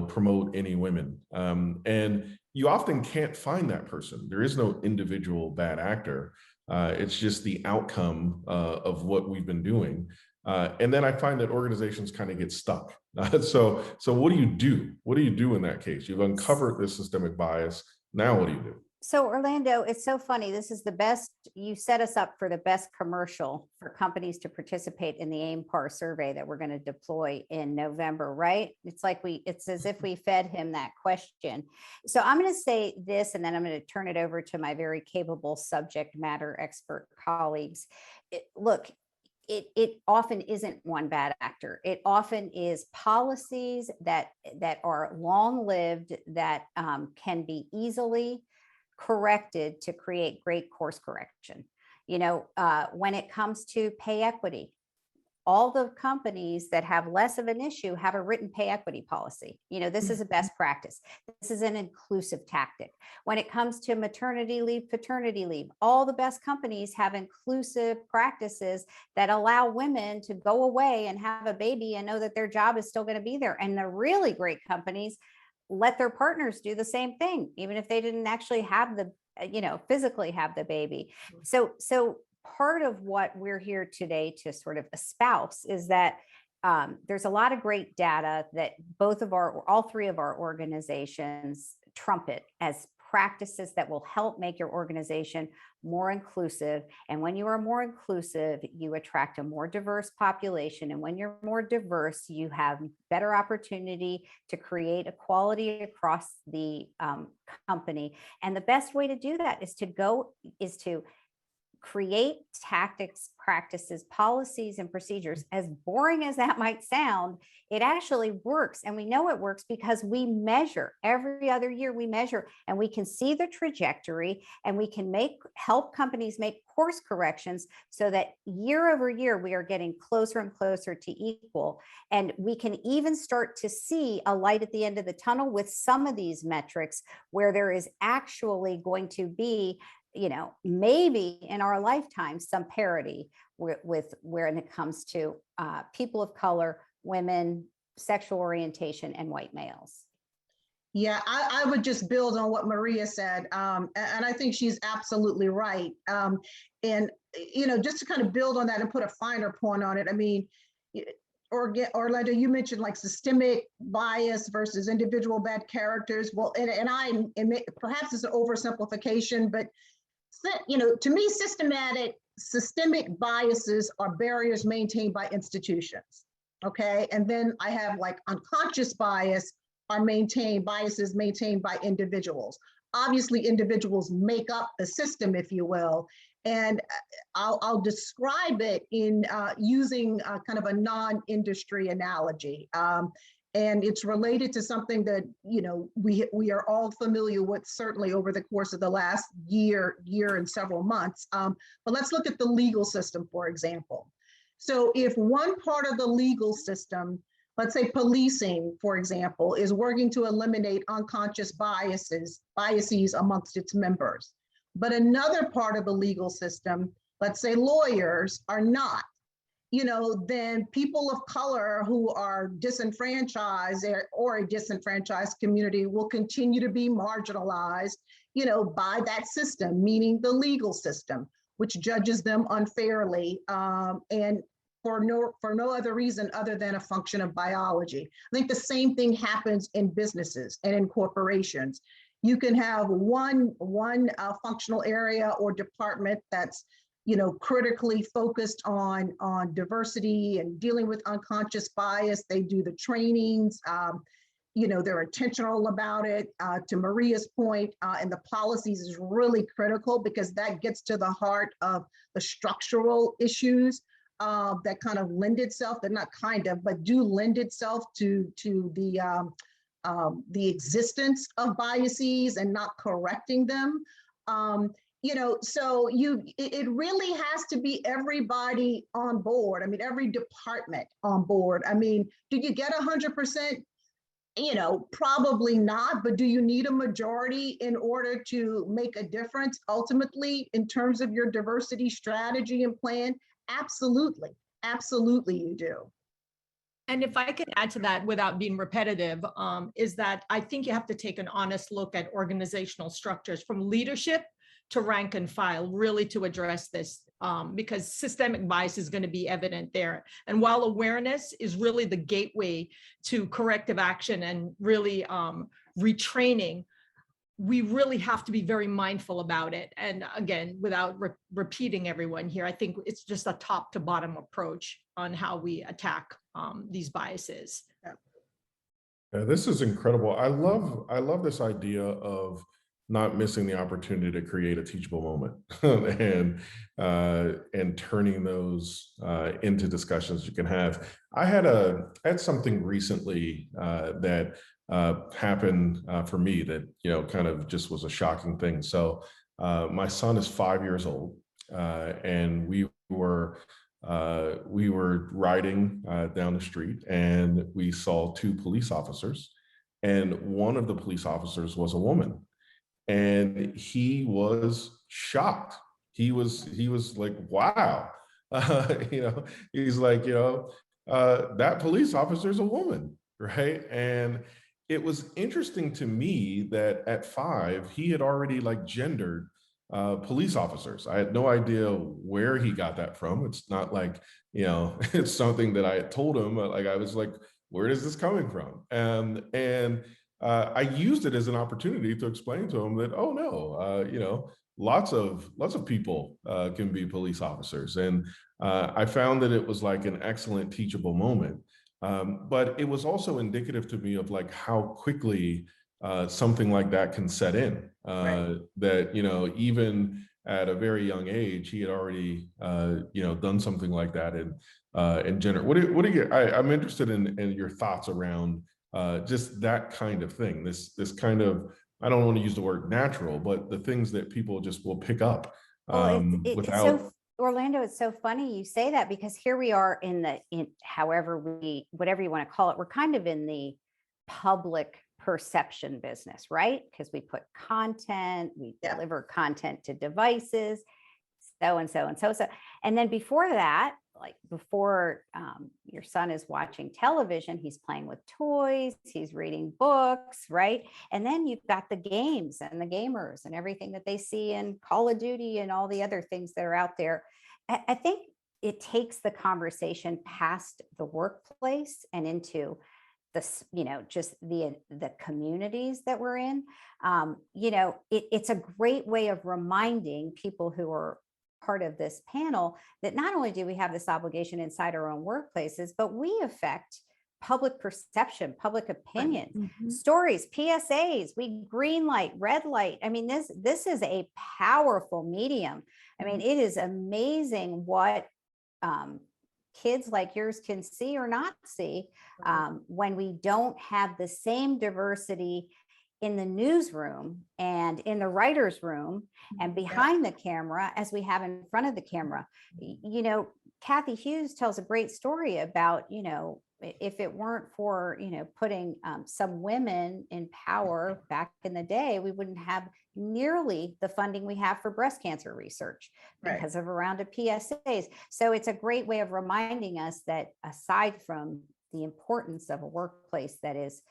Speaker 3: promote any women, and you often can't find that person. There is no individual bad actor. It's just the outcome of what we've been doing. And then I find that organizations kind of get stuck. So what do you do? What do you do in that case? You've uncovered this systemic bias. Now what do you do?
Speaker 5: So Orlando, it's so funny. This is the best, you set us up for the best commercial for companies to participate in the AIMPAR survey that we're going to deploy in November, right? It's as if we fed him that question. So I'm going to say this, and then I'm going to turn it over to my very capable subject matter expert colleagues. It often isn't one bad actor. It often is policies that are long-lived, that can be easily corrected to create great course correction. When it comes to pay equity, all the companies that have less of an issue have a written pay equity policy. This is a best practice. This is an inclusive tactic. When it comes to maternity leave, paternity leave, all the best companies have inclusive practices that allow women to go away and have a baby and know that their job is still going to be there. And the really great companies let their partners do the same thing, even if they didn't actually have physically have the baby. So part of what we're here today to sort of espouse is that there's a lot of great data that all three of our organizations trumpet as practices that will help make your organization more inclusive. And when you are more inclusive, you attract a more diverse population. And when you're more diverse, you have better opportunity to create equality across the company. And the best way to do that is to create tactics, practices, policies, and procedures. As boring as that might sound, it actually works. And we know it works because we measure every other year. We measure and we can see the trajectory, and we can help companies make course corrections so that year over year, we are getting closer and closer to equal. And we can even start to see a light at the end of the tunnel with some of these metrics where there is actually going to be, maybe in our lifetime, some parity with when it comes to people of color, women, sexual orientation, and white males.
Speaker 6: Yeah, I would just build on what Maria said, and I think she's absolutely right. And just to kind of build on that and put a finer point on it, I mean, Orlando, you mentioned like systemic bias versus individual bad characters. Well, and perhaps it's an oversimplification, but to me, systemic biases are barriers maintained by institutions. Okay, and then I have like unconscious biases maintained by individuals. Obviously, individuals make up the system, if you will. And I'll describe it in using kind of a non-industry analogy. And it's related to something that, we are all familiar with, certainly over the course of the last year and several months. But let's look at the legal system, for example. So if one part of the legal system, let's say policing, for example, is working to eliminate unconscious biases amongst its members, but another part of the legal system, let's say lawyers, are not, then people of color who are disenfranchised or a disenfranchised community will continue to be marginalized, by that system, meaning the legal system, which judges them unfairly and for no other reason other than a function of biology. I think the same thing happens in businesses and in corporations. You can have one functional area or department that's critically focused on diversity and dealing with unconscious bias. They do the trainings, they're intentional about it. To Maria's point, and the policies is really critical because that gets to the heart of the structural issues that kind of lend itself, they're not kind of, but do lend itself to the existence of biases and not correcting them. So it really has to be everybody on board. I mean, every department on board. I mean, do you get 100%? Probably not, but do you need a majority in order to make a difference ultimately in terms of your diversity strategy and plan? Absolutely. Absolutely, you do.
Speaker 4: And if I could add to that without being repetitive, is that I think you have to take an honest look at organizational structures from leadership to rank and file, really to address this, because systemic bias is going to be evident there. And while awareness is really the gateway to corrective action and really retraining, we really have to be very mindful about it. And again, without repeating everyone here, I think it's just a top to bottom approach on how we attack these biases.
Speaker 3: Yeah, this is incredible. I love this idea of not missing the opportunity to create a teachable moment and turning those into discussions you can have. I had something recently that happened for me that kind of just was a shocking thing. So my son is 5 years old, and we were riding down the street, and we saw two police officers, and one of the police officers was a woman. And he was shocked. He was like, wow. He's like, that police officer is a woman, right? And it was interesting to me that at 5, he had already like gendered police officers. I had no idea where he got that from. It's not like, it's something that I had told him. Like, I was like, where is this coming from? And I used it as an opportunity to explain to them that, oh no, you know, lots of people can be police officers. And I found that it was like an excellent teachable moment. But it was also indicative to me of like how quickly something like that can set in. That, you know, even at a very young age, he had already, you know, done something like that. In general, what do you? I'm interested in your thoughts around just that kind of thing. This kind of, I don't want to use the word natural, but the things that people just will pick up
Speaker 5: Well, it's
Speaker 3: without.
Speaker 5: so, Orlando, it's so funny you say that, because here we are in however whatever you want to call it, we're kind of in the public perception business, right? Because we put content, we deliver content to devices, so and so and so. And then before that, like before your son is watching television, he's playing with toys, he's reading books, right? And then you've got the games and the gamers and everything that they see in Call of Duty and all the other things that are out there. I think it takes the conversation past the workplace and into this, you know, just the communities that we're in. You know, it's a great way of reminding people who are part of this panel that not only do we have this obligation inside our own workplaces, but we affect public perception, public opinion, stories, PSAs, we green light, red light. I mean, this is a powerful medium. I mean, it is amazing what kids like yours can see or not see when we don't have the same diversity in the newsroom and in the writer's room and behind the camera as we have in front of the camera. You know, Kathy Hughes tells a great story about, you know, if it weren't for, you know, putting some women in power back in the day, we wouldn't have nearly the funding we have for breast cancer research because of a round of PSAs. So it's a great way of reminding us that aside from the importance of a workplace that is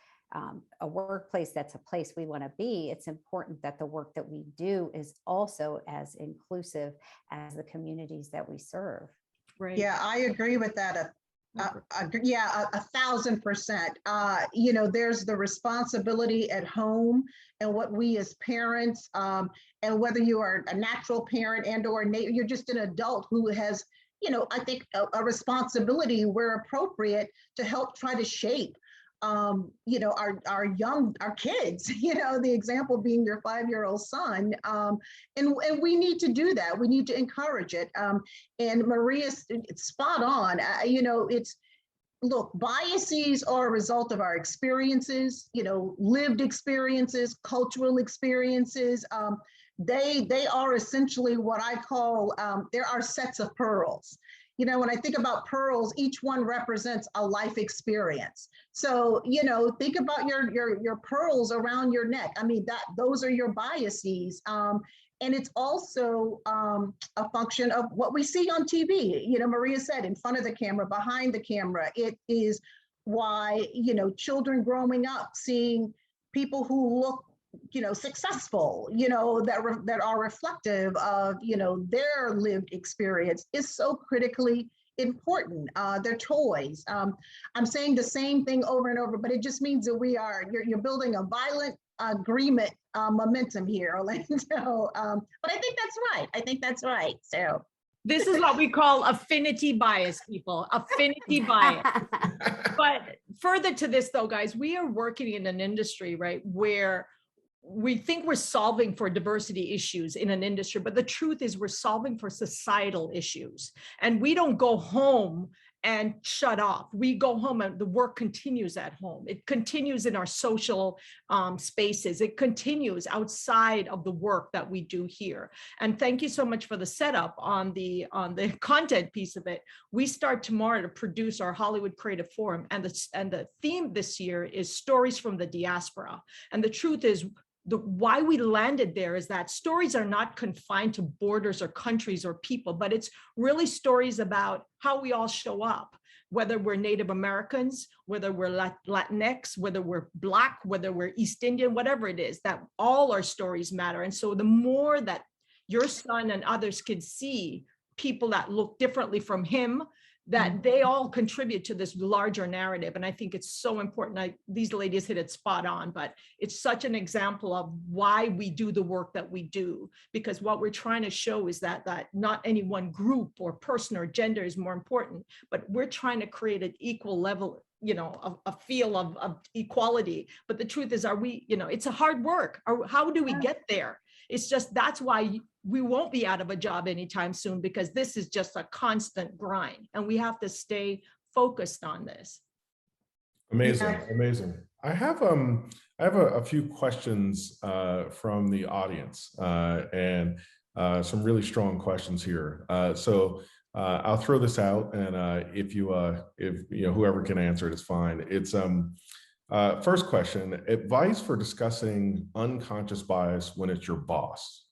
Speaker 5: a workplace that's a place we want to be, it's important that the work that we do is also as inclusive as the communities that we serve.
Speaker 4: Right.
Speaker 6: Yeah, I agree with that. Yeah, 1,000%. You know, there's the responsibility at home and what we as parents, and whether you are a natural parent and or you're just an adult who has, you know, I think a responsibility where appropriate to help try to shape you know, our kids, you know, the example being your 5-year-old son. And we need to do that. We need to encourage it. And Maria's spot on. You know, look, biases are a result of our experiences, you know, lived experiences, cultural experiences. They are essentially what I call, there are sets of pearls. You know, when I think about pearls, each one represents a life experience. So, you know, think about your pearls around your neck. I mean, those are your biases. And it's also a function of what we see on TV. You know, Maria said, in front of the camera, behind the camera. It is why, you know, children growing up seeing people who look, you know, successful, you know, that are reflective of, you know, their lived experience is so critically important. Their toys. I'm saying the same thing over and over, but it just means that you're building a violent agreement momentum here, Orlando. But I think that's right. I think that's right. So
Speaker 4: this is what we call affinity bias, people, affinity bias. But further to this though, guys, we are working in an industry, right, where we think we're solving for diversity issues in an industry, but the truth is we're solving for societal issues. And we don't go home and shut off. We go home and the work continues at home. It continues in our social spaces. It continues outside of the work that we do here. And thank you so much for the setup on the content piece of it. We start tomorrow to produce our Hollywood Creative Forum, and the theme this year is stories from the diaspora. And the truth is, why we landed there is that stories are not confined to borders or countries or people, but it's really stories about how we all show up, whether we're Native Americans, whether we're Latinx, whether we're Black, whether we're East Indian, whatever it is, that all our stories matter. And so the more that your son and others can see people that look differently from him, that they all contribute to this larger narrative. And I think it's so important. These ladies hit it spot on, but it's such an example of why we do the work that we do, because what we're trying to show is that not any one group or person or gender is more important, but we're trying to create an equal level, a feel of equality. But the truth is, it's a hard work. How do we get there? It's just, that's why we won't be out of a job anytime soon, because this is just a constant grind and we have to stay focused on this.
Speaker 3: Amazing, amazing. I have a few questions from the audience and some really strong questions here. So I'll throw this out, and if whoever can answer it is fine. It's first question: advice for discussing unconscious bias when it's your boss.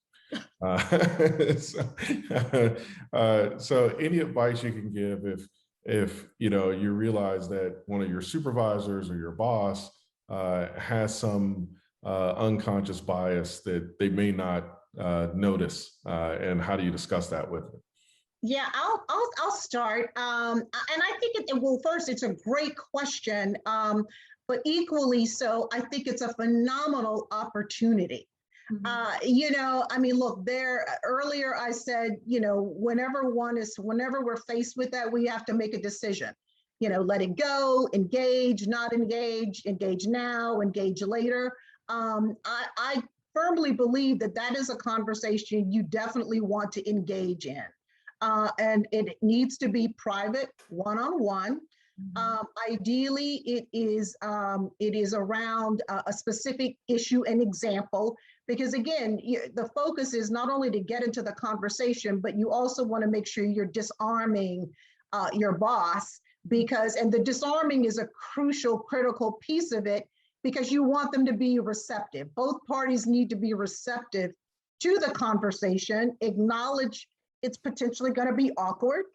Speaker 3: So any advice you can give if you realize that one of your supervisors or your boss has some unconscious bias that they may not notice, and how do you discuss that with them?
Speaker 6: Yeah, I'll start. And I think first, it's a great question, but equally so, I think it's a phenomenal opportunity. Look, earlier I said, whenever we're faced with that, we have to make a decision, let it go, engage, not engage now, engage later. I firmly believe that is a conversation you definitely want to engage in. And it needs to be private, one-on-one. Ideally, it is around a specific issue and example, because again, the focus is not only to get into the conversation, but you also want to make sure you're disarming your boss, and the disarming is a critical piece of it, because you want them to be receptive. Both parties need to be receptive to the conversation, acknowledge it's potentially going to be awkward.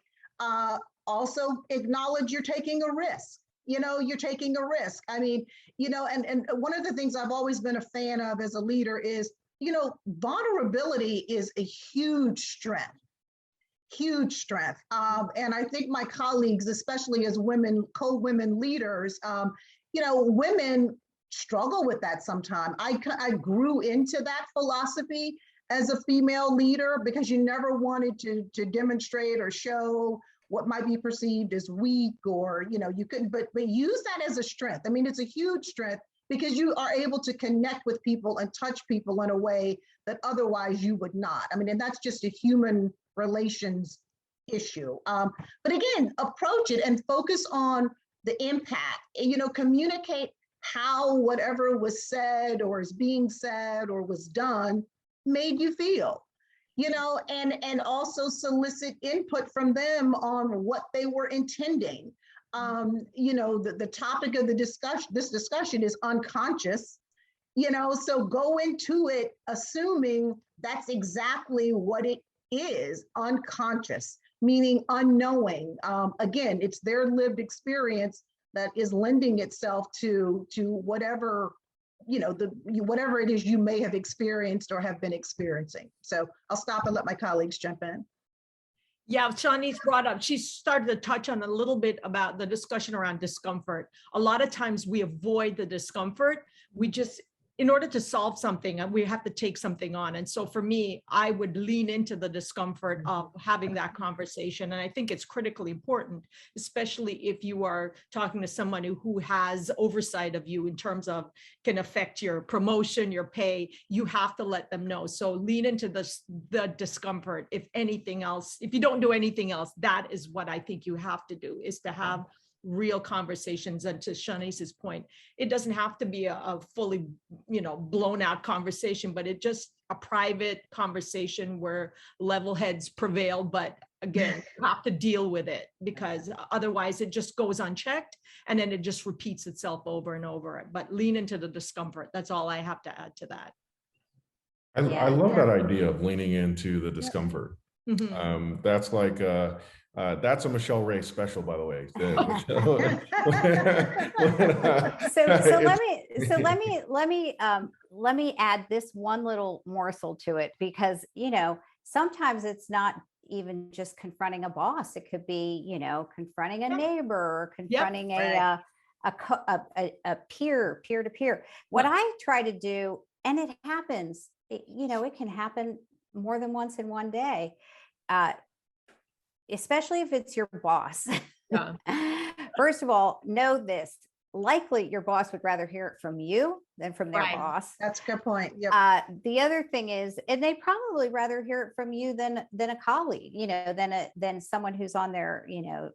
Speaker 6: Also acknowledge you're taking a risk. You're taking a risk. I mean, and one of the things I've always been a fan of as a leader is, vulnerability is a huge strength. And I think my colleagues, especially as co-women leaders, women struggle with that sometimes. I grew into that philosophy as a female leader, because you never wanted to demonstrate or show what might be perceived as weak, or you couldn't, but use that as a strength. I mean, it's a huge strength, because you are able to connect with people and touch people in a way that otherwise you would not. I mean, and that's just a human relations issue. But again, approach it and focus on the impact. Communicate how whatever was said or is being said or was done made you feel, and also solicit input from them on what they were intending. The topic of this discussion is unconscious, so go into it assuming that's exactly what it is, unconscious, meaning unknowing. Again, it's their lived experience that is lending itself to whatever whatever it is you may have experienced or have been experiencing. So I'll stop and let my colleagues jump in.
Speaker 4: Yeah, Shawnee's brought up, she started to touch on a little bit about the discussion around discomfort. A lot of times we avoid the discomfort. We just, in order to solve something, we have to take something on. And so for me, I would lean into the discomfort of having that conversation. And I think it's critically important, especially if you are talking to someone who has oversight of you in terms of can affect your promotion, your pay. You have to let them know. So lean into the discomfort. If anything else, if you don't do anything else, that is what I think you have to do, is to have real conversations. And to Shanice's point, it doesn't have to be a fully, blown out conversation, but it just a private conversation where level heads prevail. But again, you have to deal with it, because otherwise it just goes unchecked and then it just repeats itself over and over. But lean into the discomfort. That's all I have to add to that.
Speaker 3: I love that idea of leaning into the discomfort.
Speaker 4: Mm-hmm.
Speaker 3: That's like that's a Michelle Ray special, by the way.
Speaker 5: Let me add this one little morsel to it, because sometimes it's not even just confronting a boss. It could be, you know, confronting a
Speaker 4: Yep.
Speaker 5: neighbor or confronting
Speaker 6: right.
Speaker 5: a peer to peer. What I try to do, and it happens, you know, it can happen more than once in one day, especially if it's your boss.
Speaker 4: Yeah.
Speaker 5: First of all, know this, likely your boss would rather hear it from you than from their
Speaker 4: Right.
Speaker 5: boss.
Speaker 6: That's a good point. Yep.
Speaker 5: The other thing is, and they probably rather hear it from you than a colleague, you know, than someone who's on their, you know,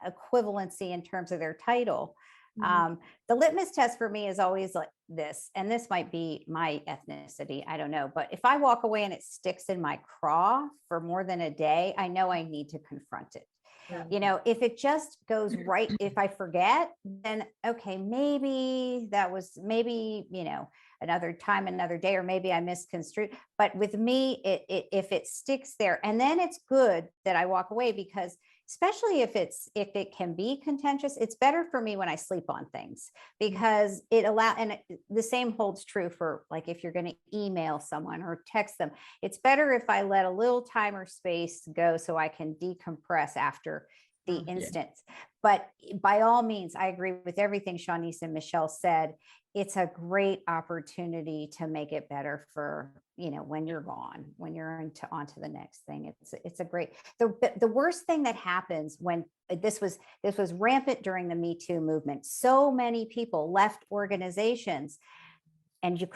Speaker 5: equivalency in terms of their title.
Speaker 4: Mhm.
Speaker 5: The litmus test for me is always like this, and this might be my ethnicity, I don't know, but if I walk away and it sticks in my craw for more than a day, I know I need to confront it.
Speaker 4: Yeah.
Speaker 5: You know, if it just goes right, if I forget, then okay, maybe that was, maybe, you know, another time, another day, or maybe I misconstrued. But with me, if it sticks there, and then it's good that I walk away, because especially if it can be contentious, it's better for me when I sleep on things, because the same holds true for, like, if you're going to email someone or text them, it's better if I let a little time or space go so I can decompress after the instance. But by all means, I agree with everything Shawnice and Michelle said. It's a great opportunity to make it better for, you know, when you're gone, when you're onto the next thing. It's a great, the worst thing that happens when this was rampant during the Me Too movement. So many people left organizations, and you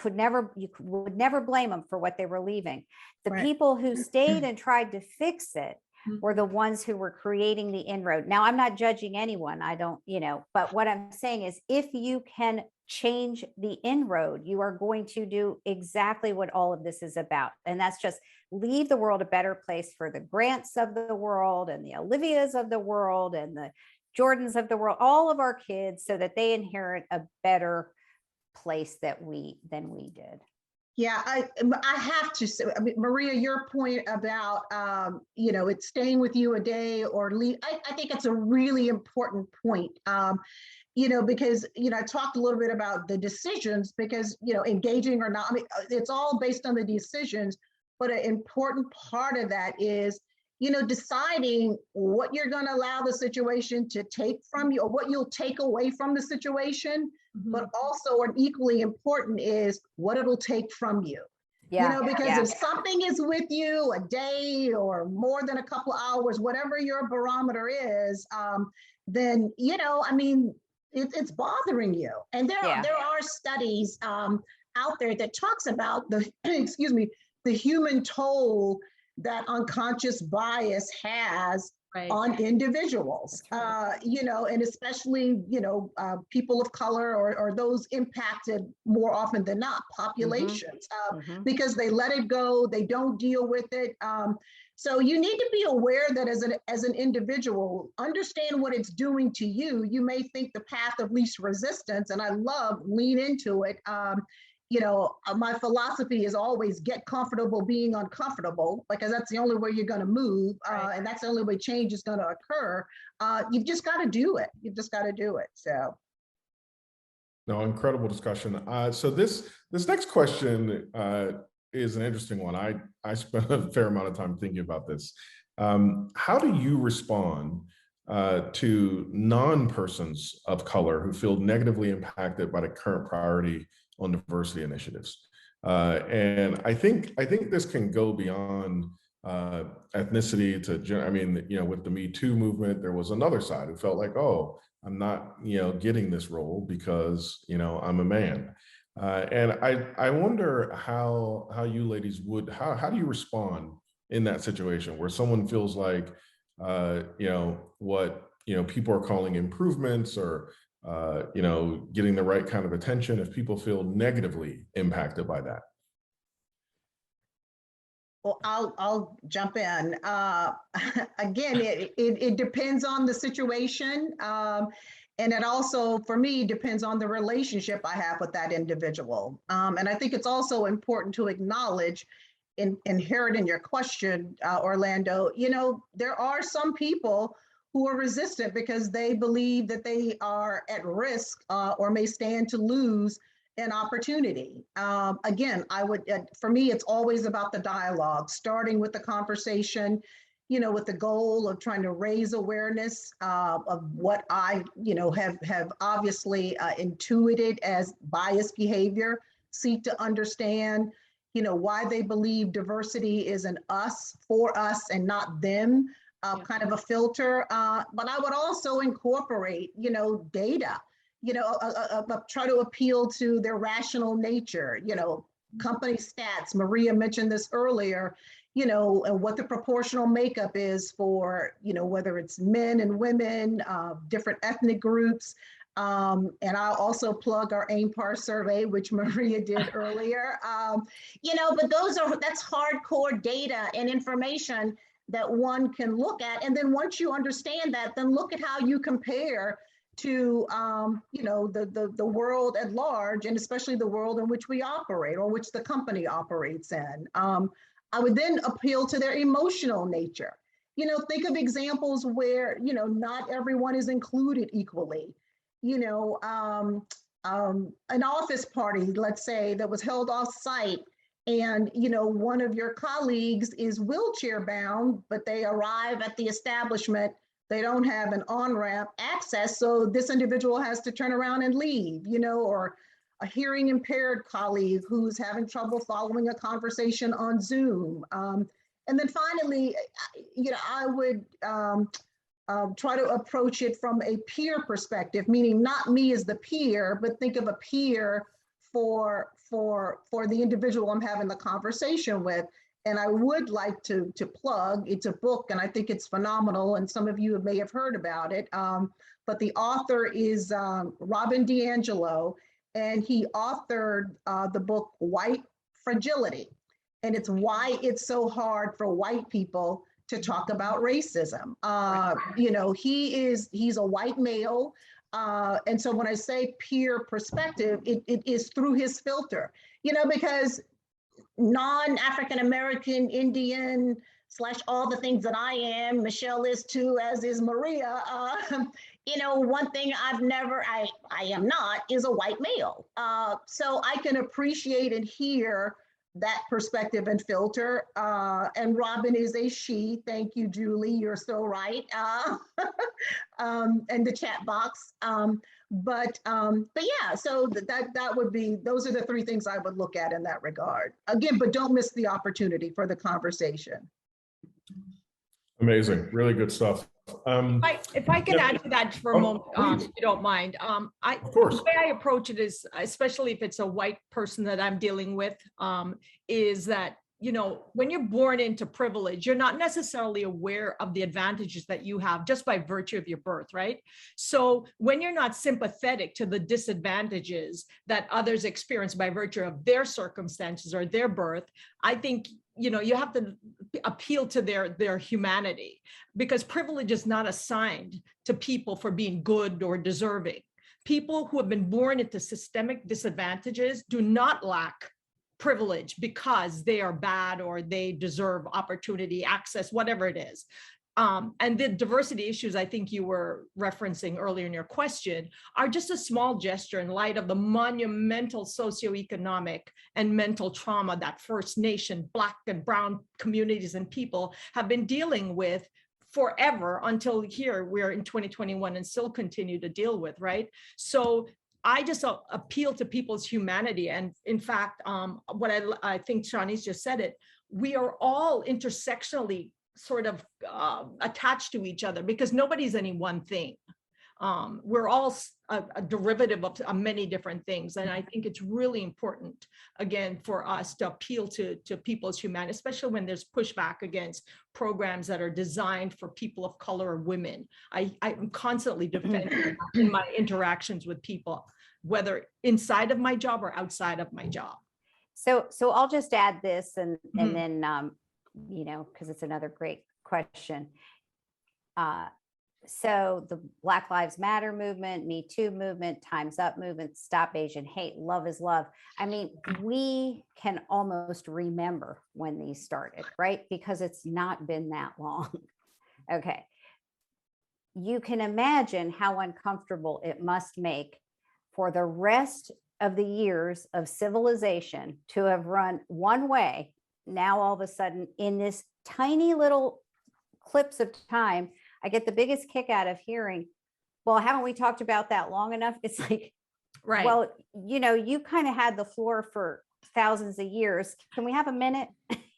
Speaker 5: would never blame them for what they were leaving. The
Speaker 6: Right.
Speaker 5: people who stayed and tried to fix it were the ones who were creating the inroad. Now, I'm not judging anyone. I don't, you know, but what I'm saying is, if you can change the inroad, you are going to do exactly what all of this is about. And that's just leave the world a better place for the Grants of the world and the Olivias of the world and the Jordans of the world, all of our kids, so that they inherit a better place than we did.
Speaker 6: Yeah, I have to say, I mean, Maria, your point about, you know, it's staying with you a day or leave, I think it's a really important point. You know, because, you know, I talked a little bit about the decisions, because, you know, engaging or not, I mean, it's all based on the decisions, but an important part of that is, you know, deciding what you're going to allow the situation to take from you, or what you'll take away from the situation. But also, or equally important, is what it'll take from you.
Speaker 5: Yeah.
Speaker 6: You know, because
Speaker 5: yeah.
Speaker 6: if something is with you a day or more than a couple hours, whatever your barometer is, then, you know, I mean, it's bothering you. And there are studies out there that talks about the, excuse me, the human toll that unconscious bias has on individuals, you know, and especially, you know, people of color, or those impacted more often than not, populations, because they let it go, they don't deal with it. So you need to be aware that as an individual, understand what it's doing to you. You may think the path of least resistance, and I love lean into it. You know, my philosophy is always get comfortable being uncomfortable, because that's the only way you're going to move. And that's the only way change is going to occur. You've just got to do it. You've just got to do it. So.
Speaker 3: No, incredible discussion. So this next question is an interesting one. I spent a fair amount of time thinking about this. How do you respond to non-persons of color who feel negatively impacted by the current priority on diversity initiatives? And I think this can go beyond ethnicity to, I mean, you know, with the Me Too movement, there was another side who felt like, oh, I'm not, you know, getting this role because, you know, I'm a man. And I wonder how you ladies would, how do you respond in that situation where someone feels like, you know, what, you know, people are calling improvements, or, you know, getting the right kind of attention, if people feel negatively impacted by that?
Speaker 6: Well, I'll jump in. Again, it depends on the situation. And it also, for me, depends on the relationship I have with that individual. And I think it's also important to acknowledge, inherent in your question, Orlando, you know, there are some people who are resistant because they believe that they are at risk, or may stand to lose an opportunity. Again, I would, for me, it's always about the dialogue, starting with the conversation, with the goal of trying to raise awareness of what I, have obviously intuited as biased behavior, seek to understand, why they believe diversity is an us, for us, and not them, kind of a filter. But I would also incorporate, data, try to appeal to their rational nature, company stats. Maria mentioned this earlier, and what the proportional makeup is for, whether it's men and women, different ethnic groups. And I'll also plug our AIMPAR survey, which Maria did earlier. But that's hardcore data and information that one can look at. And then once you understand that, then look at how you compare to the world at large, and especially the world in which we operate or which the company operates in. I would then appeal to their emotional nature. Think of examples where, not everyone is included equally. An office party, let's say, that was held off site, and one of your colleagues is wheelchair bound, but they arrive at the establishment, they don't have an on-ramp access, so this individual has to turn around and leave, or a hearing impaired colleague who's having trouble following a conversation on Zoom. And then finally, I would try to approach it from a peer perspective, meaning not me as the peer, but think of a peer for the individual I'm having the conversation with. And I would like to plug, it's a book, and I think it's phenomenal, and some of you may have heard about it, but the author is Robin DiAngelo, and he authored the book White Fragility. And it's why it's so hard for white people to talk about racism. He's a white male. And so when I say peer perspective, it is through his filter, because non-African-American, Indian, / all the things that I am, Michelle is too, as is Maria. One thing I am not, is a white male. So I can appreciate and hear that perspective and filter. And Robin is a she. Thank you, Julie. You're so right. And the chat box. But yeah, so that would be, those are the three things I would look at in that regard. Again, but don't miss the opportunity for the conversation.
Speaker 3: Amazing, really good stuff.
Speaker 4: If I can add to that for a moment, if you don't mind.
Speaker 3: Of course.
Speaker 4: The way I approach it is, especially if it's a white person that I'm dealing with, is that, when you're born into privilege, you're not necessarily aware of the advantages that you have just by virtue of your birth, right? So when you're not sympathetic to the disadvantages that others experience by virtue of their circumstances or their birth, I think you have to appeal to their humanity, because privilege is not assigned to people for being good or deserving. People who have been born into systemic disadvantages do not lack privilege because they are bad or they deserve opportunity, access, whatever it is. And the diversity issues I think you were referencing earlier in your question are just a small gesture in light of the monumental socioeconomic and mental trauma that First Nation, Black and Brown communities and people have been dealing with forever until here we're in 2021 and still continue to deal with, right? So I just appeal to people's humanity. And in fact, what I think Shawnee's just said it, we are all intersectionally sort of attached to each other because nobody's any one thing. We're all a derivative of many different things. And I think it's really important, again, for us to appeal to people's humanity, especially when there's pushback against programs that are designed for people of color or women. I'm constantly defending in my interactions with people, whether inside of my job or outside of my job.
Speaker 5: So I'll just add this and then, because it's another great question. So the Black Lives Matter movement, Me Too movement, Time's Up movement, Stop Asian Hate, Love is Love. I mean, we can almost remember when these started, right? Because it's not been that long. Okay. You can imagine how uncomfortable it must make for the rest of the years of civilization to have run one way. Now, all of a sudden, in this tiny little clips of time, I get the biggest kick out of hearing, well, haven't we talked about that long enough? It's like,
Speaker 4: Right.
Speaker 5: well, you know, you kind of had the floor for thousands of years. Can we have a minute?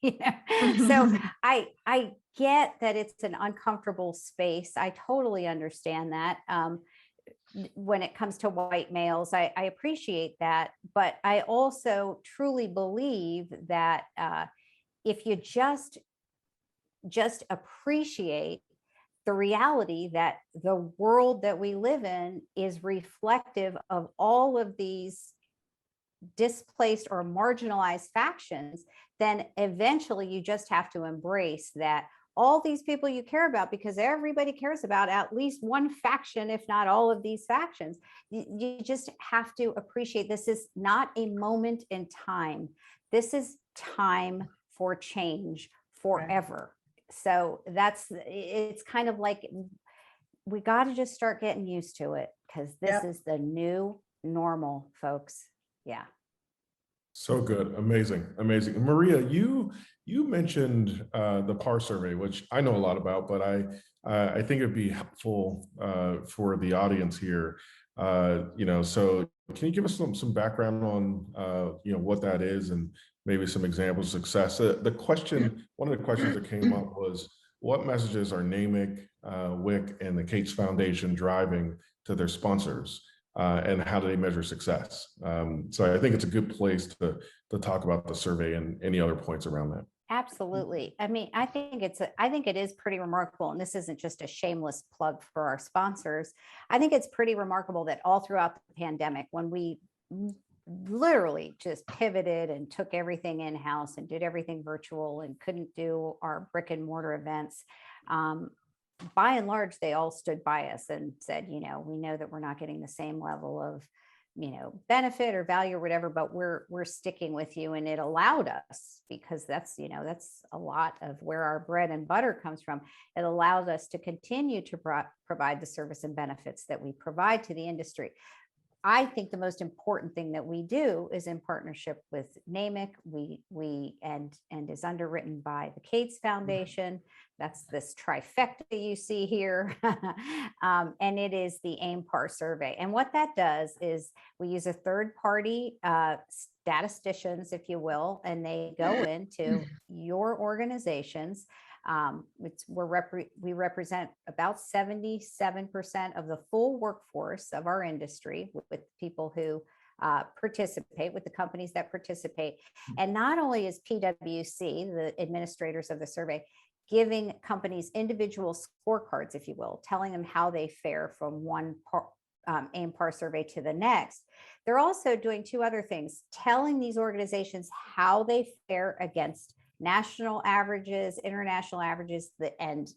Speaker 5: You know? So I get that it's an uncomfortable space. I totally understand that. When it comes to white males, I appreciate that. But I also truly believe that if you just appreciate the reality that the world that we live in is reflective of all of these displaced or marginalized factions, then eventually you just have to embrace that all these people you care about, because everybody cares about at least one faction, if not all of these factions. You just have to appreciate this is not a moment in time. This is time for change forever. So it's kind of like, we got to just start getting used to it, because this is the new normal, folks. Yeah.
Speaker 3: So good. Amazing. Amazing. Maria, you mentioned the PAR survey, which I know a lot about, but I think it'd be helpful for the audience here. You know, so can you give us some background on you know, what that is and maybe some examples of success? The question, one of the questions that came up was, what messages are NAMIC, WIC, and the Cates Foundation driving to their sponsors? And how do they measure success? So I think it's a good place to talk about the survey and any other points around that.
Speaker 5: Absolutely. I mean, I think it is pretty remarkable, and this isn't just a shameless plug for our sponsors. I think it's pretty remarkable that all throughout the pandemic, when we literally just pivoted and took everything in-house and did everything virtual and couldn't do our brick and mortar events, by and large, they all stood by us and said, you know, we know that we're not getting the same level of, you know, benefit or value or whatever, but we're sticking with you. And it allowed us, because that's, you know, that's a lot of where our bread and butter comes from. It allowed us to continue to provide the service and benefits that we provide to the industry. I think the most important thing that we do is in partnership with NAMIC. We is underwritten by the Cates Foundation. That's this trifecta you see here. And it is the AIM-PAR survey. And what that does is we use a third party statisticians, if you will, and they go into your organizations. We represent about 77% of the full workforce of our industry, with people who participate, with the companies that participate. And not only is PwC, the administrators of the survey, giving companies individual scorecards, if you will, telling them how they fare from one AIM-PAR survey to the next. They're also doing two other things, telling these organizations how they fare against national averages, international averages, and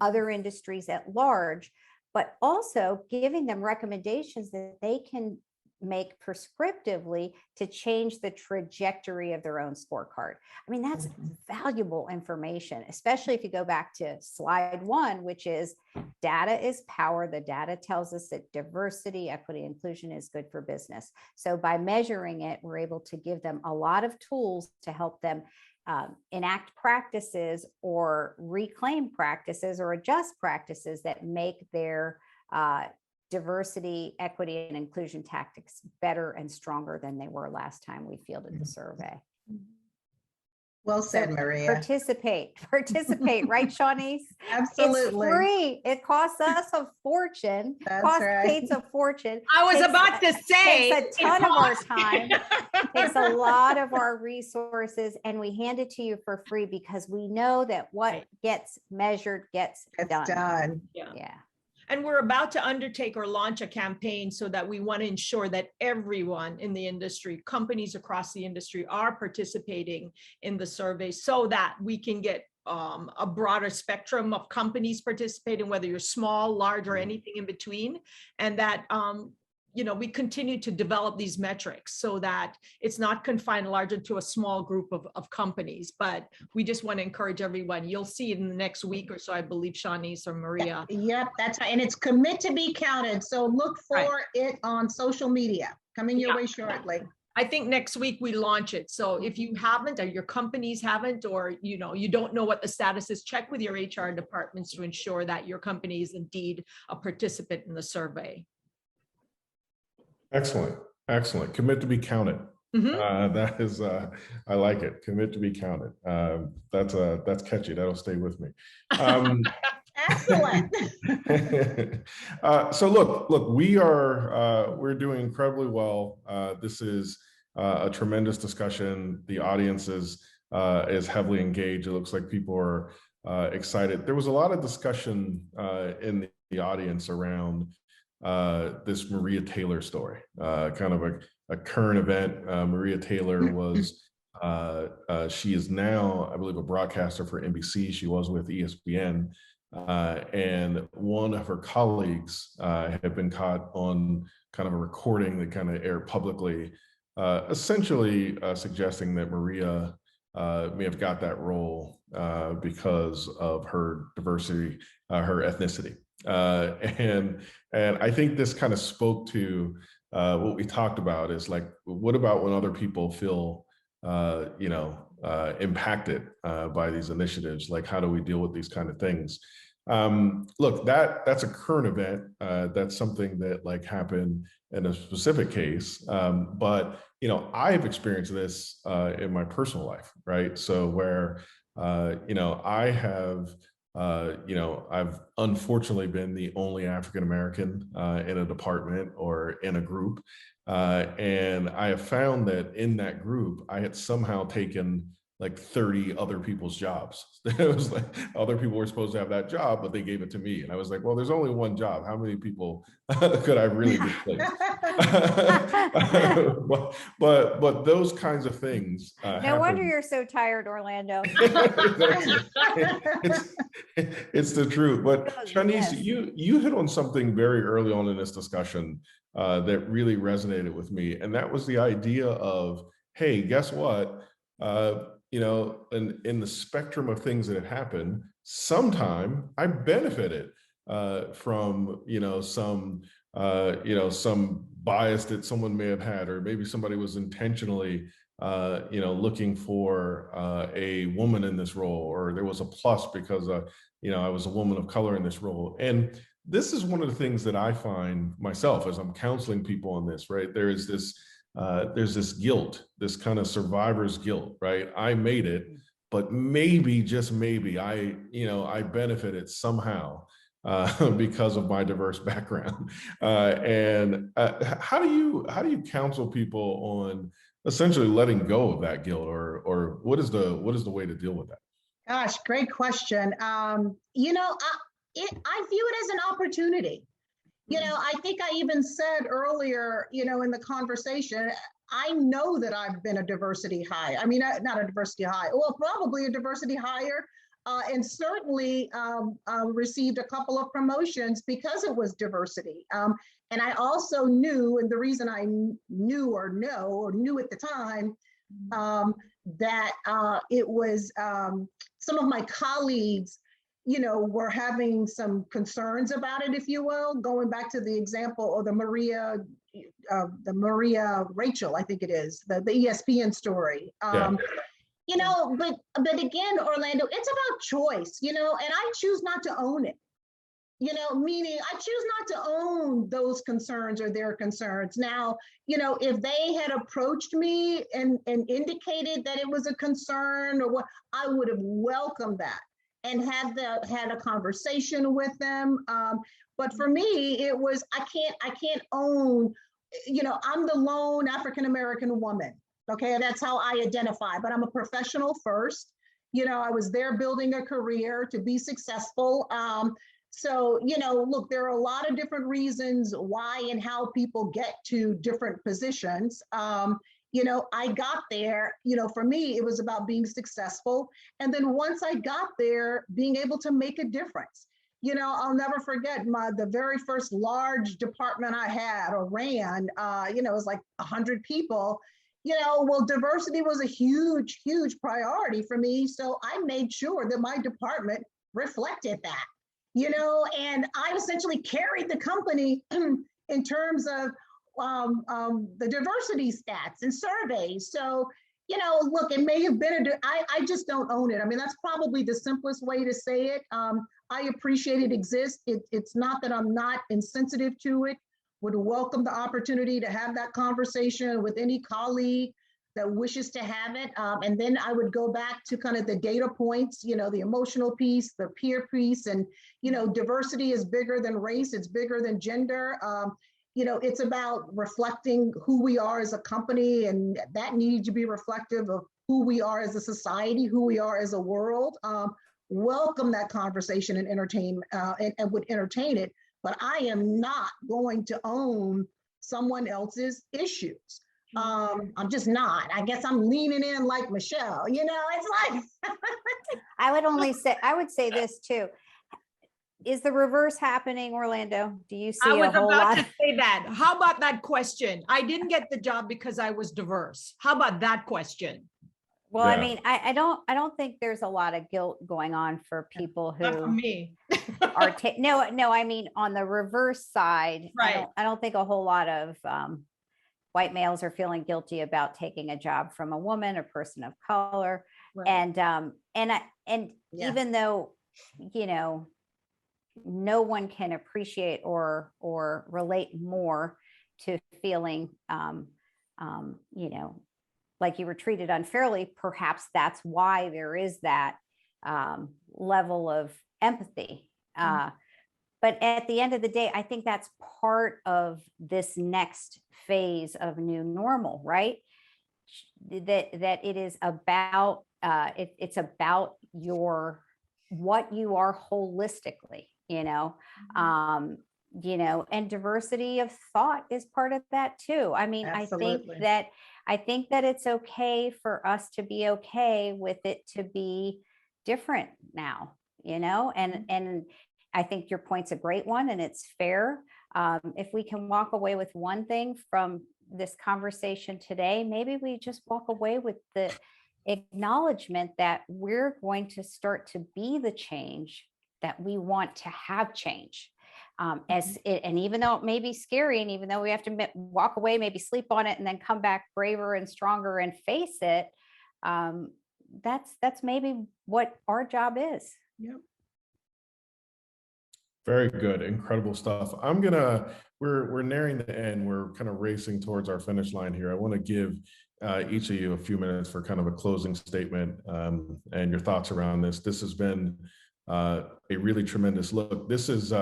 Speaker 5: other industries at large, but also giving them recommendations that they can make prescriptively to change the trajectory of their own scorecard. I mean, that's valuable information, especially if you go back to slide 1, which is data is power. The data tells us that diversity, equity, inclusion is good for business. So by measuring it, we're able to give them a lot of tools to help them enact practices or reclaim practices or adjust practices that make their diversity, equity, and inclusion tactics better and stronger than they were last time we fielded the survey.
Speaker 6: Well said, Maria.
Speaker 5: Participate, right, Shawnice?
Speaker 6: Absolutely.
Speaker 5: It's free. It costs us a fortune.
Speaker 6: That's
Speaker 5: costs
Speaker 6: right.
Speaker 5: Cates a fortune.
Speaker 4: I was about to say,
Speaker 5: Takes a ton of our time. Takes a lot of our resources, and we hand it to you for free because we know that what gets measured gets done. Yeah.
Speaker 4: And we're about to undertake or launch a campaign so that we want to ensure that everyone in the industry, companies across the industry, are participating in the survey so that we can get a broader spectrum of companies participating, whether you're small, large, or anything in between. And that, you know, we continue to develop these metrics so that it's not confined largely to a small group of companies, but we just want to encourage everyone. You'll see it in the next week or so, I believe, Shawnice or Maria.
Speaker 6: Yep, that's right. And it's commit to be counted. So look for it on social media coming your way shortly.
Speaker 4: I think next week we launch it. So if you haven't, or your companies haven't, or you don't know what the status is, check with your HR departments to ensure that your company is indeed a participant in the survey.
Speaker 3: Excellent, excellent. Commit to be counted.
Speaker 4: Mhm.
Speaker 3: That is, I like it. Commit to be counted. That's catchy. That'll stay with me.
Speaker 6: Excellent.
Speaker 3: So look, we're doing incredibly well. This is a tremendous discussion. The audience is heavily engaged. It looks like people are excited. There was a lot of discussion in the audience around this Maria Taylor story, kind of a current event. Maria Taylor was, she is now, I believe, a broadcaster for NBC. She was with ESPN. And one of her colleagues had been caught on kind of a recording that kind of aired publicly, essentially suggesting that Maria may have got that role because of her diversity, her ethnicity. And I think this kind of spoke to what we talked about is like, what about when other people feel, impacted by these initiatives? Like, how do we deal with these kind of things? Look, that's a current event. That's something that like happened in a specific case. But, I've experienced this in my personal life, right? So where, I have, I've unfortunately been the only African-American in a department or in a group. And I have found that in that group, I had somehow taken like 30 other people's jobs. It was like other people were supposed to have that job, but they gave it to me. And I was like, well, there's only one job. How many people could I really replace? but those kinds of things
Speaker 5: No wonder
Speaker 3: happen.
Speaker 5: you're so tired, Orlando.
Speaker 3: It's the truth. But Shanice,
Speaker 5: Yes.
Speaker 3: you hit on something very early on in this discussion that really resonated with me. And that was the idea of, hey, guess what? In the spectrum of things that have happened, sometime I benefited from, some bias that someone may have had, or maybe somebody was intentionally, looking for a woman in this role, or there was a plus because, I was a woman of color in this role. And this is one of the things that I find myself as I'm counseling people on this, right? There's this guilt, this kind of survivor's guilt, right? I made it, but maybe, just maybe, I benefited somehow because of my diverse background. How do you counsel people on essentially letting go of that guilt, or what is the way to deal with that?
Speaker 6: Gosh, great question. I view it as an opportunity. I think I even said earlier, in the conversation, I know that I've been a diversity hire. I mean, not a diversity hire, well, probably a diversity hire, and certainly received a couple of promotions because it was diversity. And I also knew, and the reason I knew at the time, that it was some of my colleagues were having some concerns about it, if you will, going back to the example of the Maria Rachel, I think it is, the ESPN story.
Speaker 3: Yeah.
Speaker 6: But again, Orlando, it's about choice, and I choose not to own it. Meaning I choose not to own those concerns or their concerns. Now, if they had approached me and indicated that it was a concern or what, I would have welcomed that and had a conversation with them. But for me, it was, I can't own, I'm the lone African-American woman. Okay, that's how I identify, but I'm a professional first. I was there building a career to be successful. So, look, there are a lot of different reasons why and how people get to different positions. I got there, for me, it was about being successful. And then once I got there, being able to make a difference. I'll never forget the very first large department I had or ran, it was like 100 people. Well, diversity was a huge, huge priority for me. So I made sure that my department reflected that. And I essentially carried the company in terms of the diversity stats and surveys. So, you know, look, it may have been I just don't own it. I mean, that's probably the simplest way to say it. I appreciate it exists. It's not that I'm not insensitive to it. Would welcome the opportunity to have that conversation with any colleague that wishes to have it. And then I would go back to kind of the data points, you know, the emotional piece, the peer piece, and, you know, diversity is bigger than race, it's bigger than gender. You know, it's about reflecting who we are as a company, and that needs to be reflective of who we are as a society, who we are as a world. Welcome that conversation and and would entertain it, but I am not going to own someone else's issues. I'm just not. I guess I'm leaning in like Michelle, you know, it's like.
Speaker 5: I would say this too. Is the reverse happening, Orlando? Do you see
Speaker 4: I was
Speaker 5: a whole
Speaker 4: about
Speaker 5: lot?
Speaker 4: to say that. How about that question? I didn't get the job because I was diverse. How about that question?
Speaker 5: Well, I
Speaker 3: Yeah.
Speaker 5: mean, I don't think there's a lot of guilt going on for people
Speaker 4: Not for
Speaker 5: who
Speaker 4: me.
Speaker 5: are, no, I mean, on the reverse side,
Speaker 4: Right.
Speaker 5: I don't think a whole lot of white males are feeling guilty about taking a job from a woman or person of color.
Speaker 6: Right.
Speaker 5: And
Speaker 6: Yeah.
Speaker 5: even though, you know, no one can appreciate or relate more to feeling, you know, like you were treated unfairly, perhaps that's why there is that level of empathy. But at the end of the day, I think that's part of this next phase of new normal, right? That it is about, it's about what you are holistically, you know, and diversity of thought is part of that too. I mean,
Speaker 6: Absolutely.
Speaker 5: I think that it's okay for us to be okay with it to be different now, you know, and I think your point's a great one and it's fair. If we can walk away with one thing from this conversation today, maybe we just walk away with the acknowledgement that we're going to start to be the change that we want to have change. And even though it may be scary, and even though we have to walk away, maybe sleep on it, and then come back braver and stronger and face it, that's maybe what our job is.
Speaker 6: Yep.
Speaker 3: Very good, incredible stuff. We're nearing the end. We're kind of racing towards our finish line here. I want to give each of you a few minutes for kind of a closing statement and your thoughts around this. This has been a really tremendous look. This is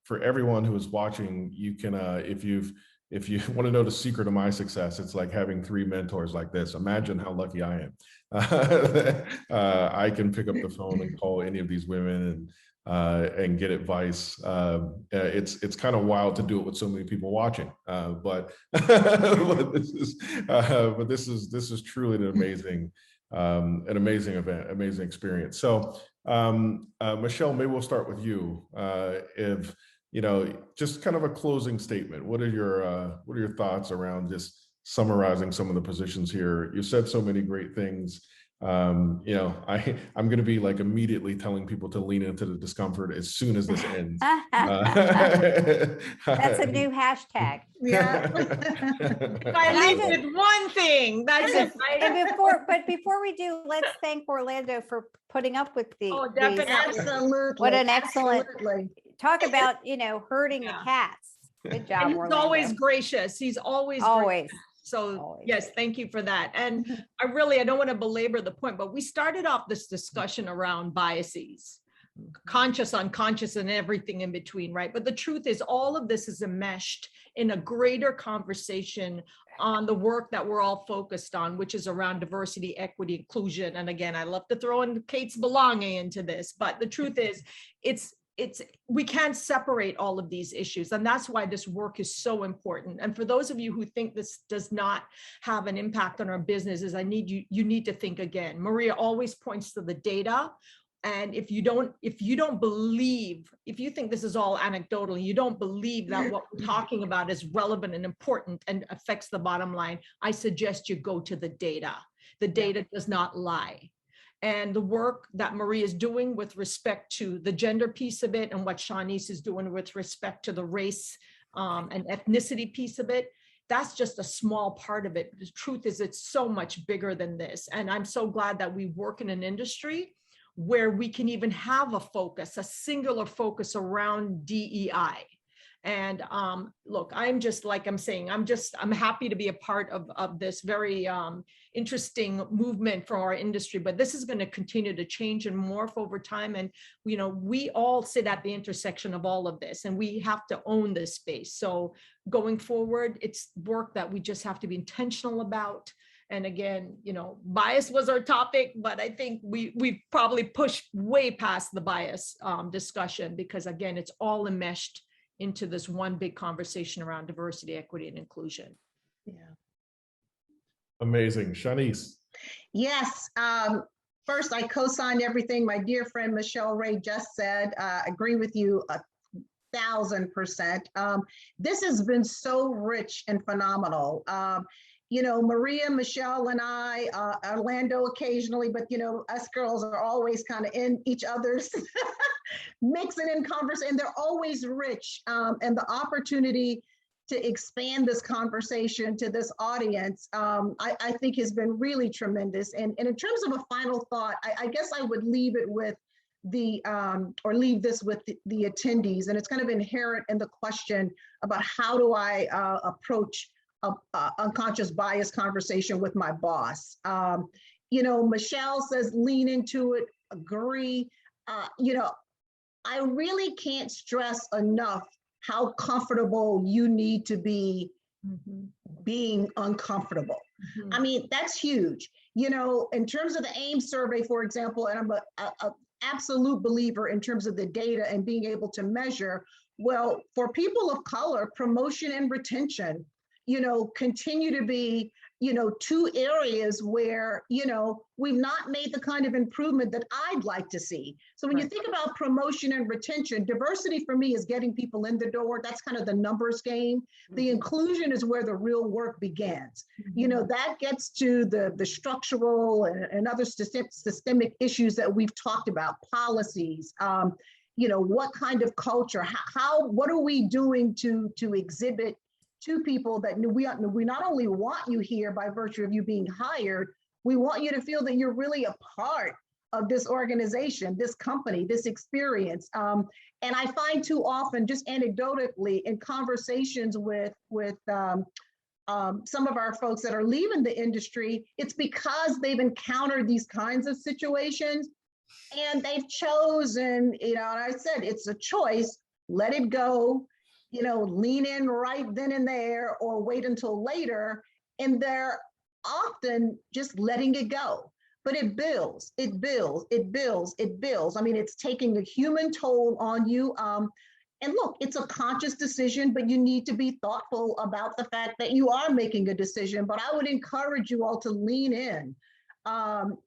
Speaker 3: for everyone who is watching. You can, if you want to know the secret of my success, it's like having 3 mentors like this. Imagine how lucky I am. I can pick up the phone and call any of these women and get advice. It's kind of wild to do it with so many people watching, but this is truly an amazing event, amazing experience. So Michelle, maybe we'll start with you. If you know, just kind of a closing statement. What are your thoughts around just summarizing some of the positions here? You said so many great things. You know, I'm going to be like immediately telling people to lean into the discomfort as soon as this ends.
Speaker 5: That's a new hashtag.
Speaker 6: Yeah.
Speaker 4: If I leave with one thing, that's it. Right?
Speaker 5: And before we do, let's thank Orlando for putting up with
Speaker 4: Oh,
Speaker 5: these.
Speaker 4: definitely.
Speaker 6: Absolutely.
Speaker 5: What an excellent,
Speaker 6: Absolutely.
Speaker 5: talk about, you know, herding
Speaker 4: Yeah.
Speaker 5: the cats. Good job,
Speaker 4: And he's
Speaker 5: Orlando.
Speaker 4: always gracious. He's always
Speaker 5: Always.
Speaker 4: So
Speaker 5: Always.
Speaker 4: yes, thank you for that. And I don't want to belabor the point, but we started off this discussion around biases, conscious, unconscious, and everything in between, right? But the truth is all of this is enmeshed in a greater conversation on the work that we're all focused on, which is around diversity, equity, inclusion. And again, I love to throw in Kate's belonging into this, but the truth is we can't separate all of these issues. And that's why this work is so important. And for those of you who think this does not have an impact on our businesses, you need to think again. Maria always points to the data. And if you think this is all anecdotal, you don't believe that what we're talking about is relevant and important and affects the bottom line, I suggest you go to the data. The data does not lie. And the work that Marie is doing with respect to the gender piece of it and what Shanice is doing with respect to the race and ethnicity piece of it that's just a small part of it. The truth is it's so much bigger than this. And I'm so glad that we work in an industry where we can even have a focus, a singular focus around DEI. And look, I'm just, like I'm saying, I'm happy to be a part of this very interesting movement for our industry, but this is going to continue to change and morph over time. And, you know, we all sit at the intersection of all of this, and we have to own this space. So going forward, it's work that we just have to be intentional about. And again, you know, bias was our topic, but I think we probably pushed way past the bias discussion, because again, it's all enmeshed into this one big conversation around diversity, equity, and inclusion.
Speaker 6: Yeah.
Speaker 3: Amazing. Shanice.
Speaker 6: Yes. First, I co-sign everything my dear friend Michelle Ray just said. Agree with you 1,000%. This has been so rich and phenomenal. You know, Maria, Michelle, and I, Orlando occasionally, but you know, us girls are always kind of in each other's mixing in conversation, and they're always rich. And the opportunity to expand this conversation to this audience, I think has been really tremendous. And in terms of a final thought, I guess I would leave it with leave this with the attendees, and it's kind of inherent in the question about how do I approach unconscious bias conversation with my boss. You know, Michelle says, lean into it, agree. You know, I really can't stress enough how comfortable you need to be being uncomfortable. I mean, that's huge. You know, in terms of the AIMS survey, for example, and I'm a absolute believer in terms of the data and being able to measure, well, for people of color, promotion and retention, you know, continue to be, you know, two areas where, you know, we've not made the kind of improvement that I'd like to see. So when you think about promotion and retention, diversity for me is getting people in the door. That's kind of the numbers game. The inclusion is where the real work begins. You know, that gets to the structural and other systemic issues that we've talked about, policies, you know, what kind of culture, what are we doing to exhibit to people that we not only want you here by virtue of you being hired, we want you to feel that you're really a part of this organization, this company, this experience. And I find too often, just anecdotally, in conversations with some of our folks that are leaving the industry, it's because they've encountered these kinds of situations and they've chosen, you know, and I said, it's a choice, let it go, you know, lean in right then and there, or wait until later. And they're often just letting it go, but it builds, it builds, it builds, it builds. I mean, it's taking a human toll on you. And look, it's a conscious decision, but you need to be thoughtful about the fact that you are making a decision. But I would encourage you all to lean in.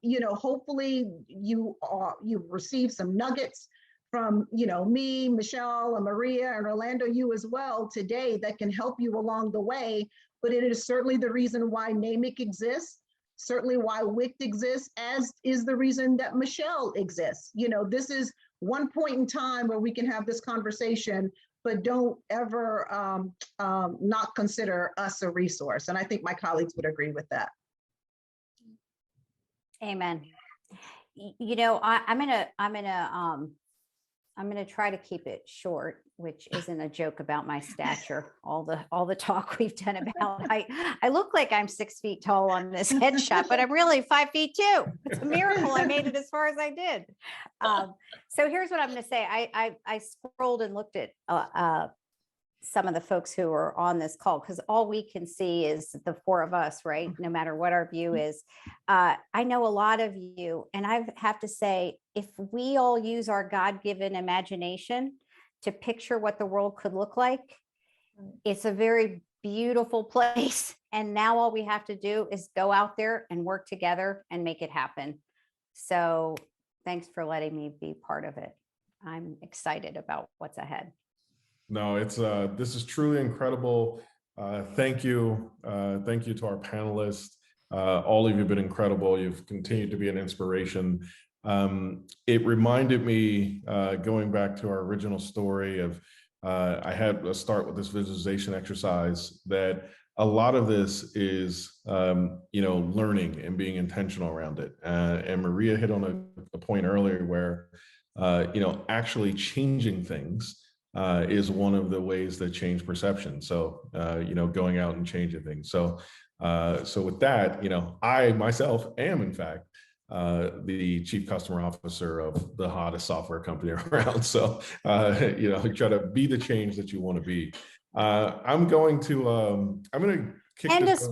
Speaker 6: You know, hopefully you've received some nuggets from, you know, me, Michelle, and Maria, and Orlando, you as well today, that can help you along the way. But it is certainly the reason why NAMIC exists, certainly why WIC exists, as is the reason that Michelle exists. You know, this is one point in time where we can have this conversation, but don't ever not consider us a resource. And I think my colleagues would agree with that.
Speaker 5: Amen. You know, I'm gonna try to keep it short, which isn't a joke about my stature. All the talk we've done about, I look like I'm 6 feet tall on this headshot, but I'm really 5'2". It's a miracle I made it as far as I did. So here's what I'm gonna say. I scrolled and looked at some of the folks who are on this call, because all we can see is the four of us, right? No matter what our view is. I know a lot of you, and I have to say, if we all use our God-given imagination to picture what the world could look like, it's a very beautiful place. And now all we have to do is go out there and work together and make it happen. So thanks for letting me be part of it. I'm excited about what's ahead.
Speaker 3: No, it's this is truly incredible. Thank you. Thank you to our panelists. All of you have been incredible. You've continued to be an inspiration. It reminded me, going back to our original story of, I had a start with this visualization exercise, that a lot of this is, learning and being intentional around it. And Maria hit on a point earlier where, actually changing things is one of the ways that change perception. So, going out and changing things. So with that, I myself am, in fact, the chief customer officer of the hottest software company around. So, try to be the change that you want to be. I'm going to kick
Speaker 5: And a
Speaker 3: this over.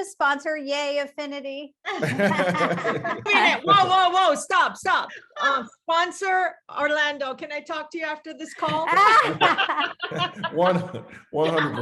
Speaker 5: sponsor, yay, Affinity.
Speaker 4: Wait a minute. Whoa, stop. Sponsor Orlando, can I talk to you after this call?
Speaker 3: 100%.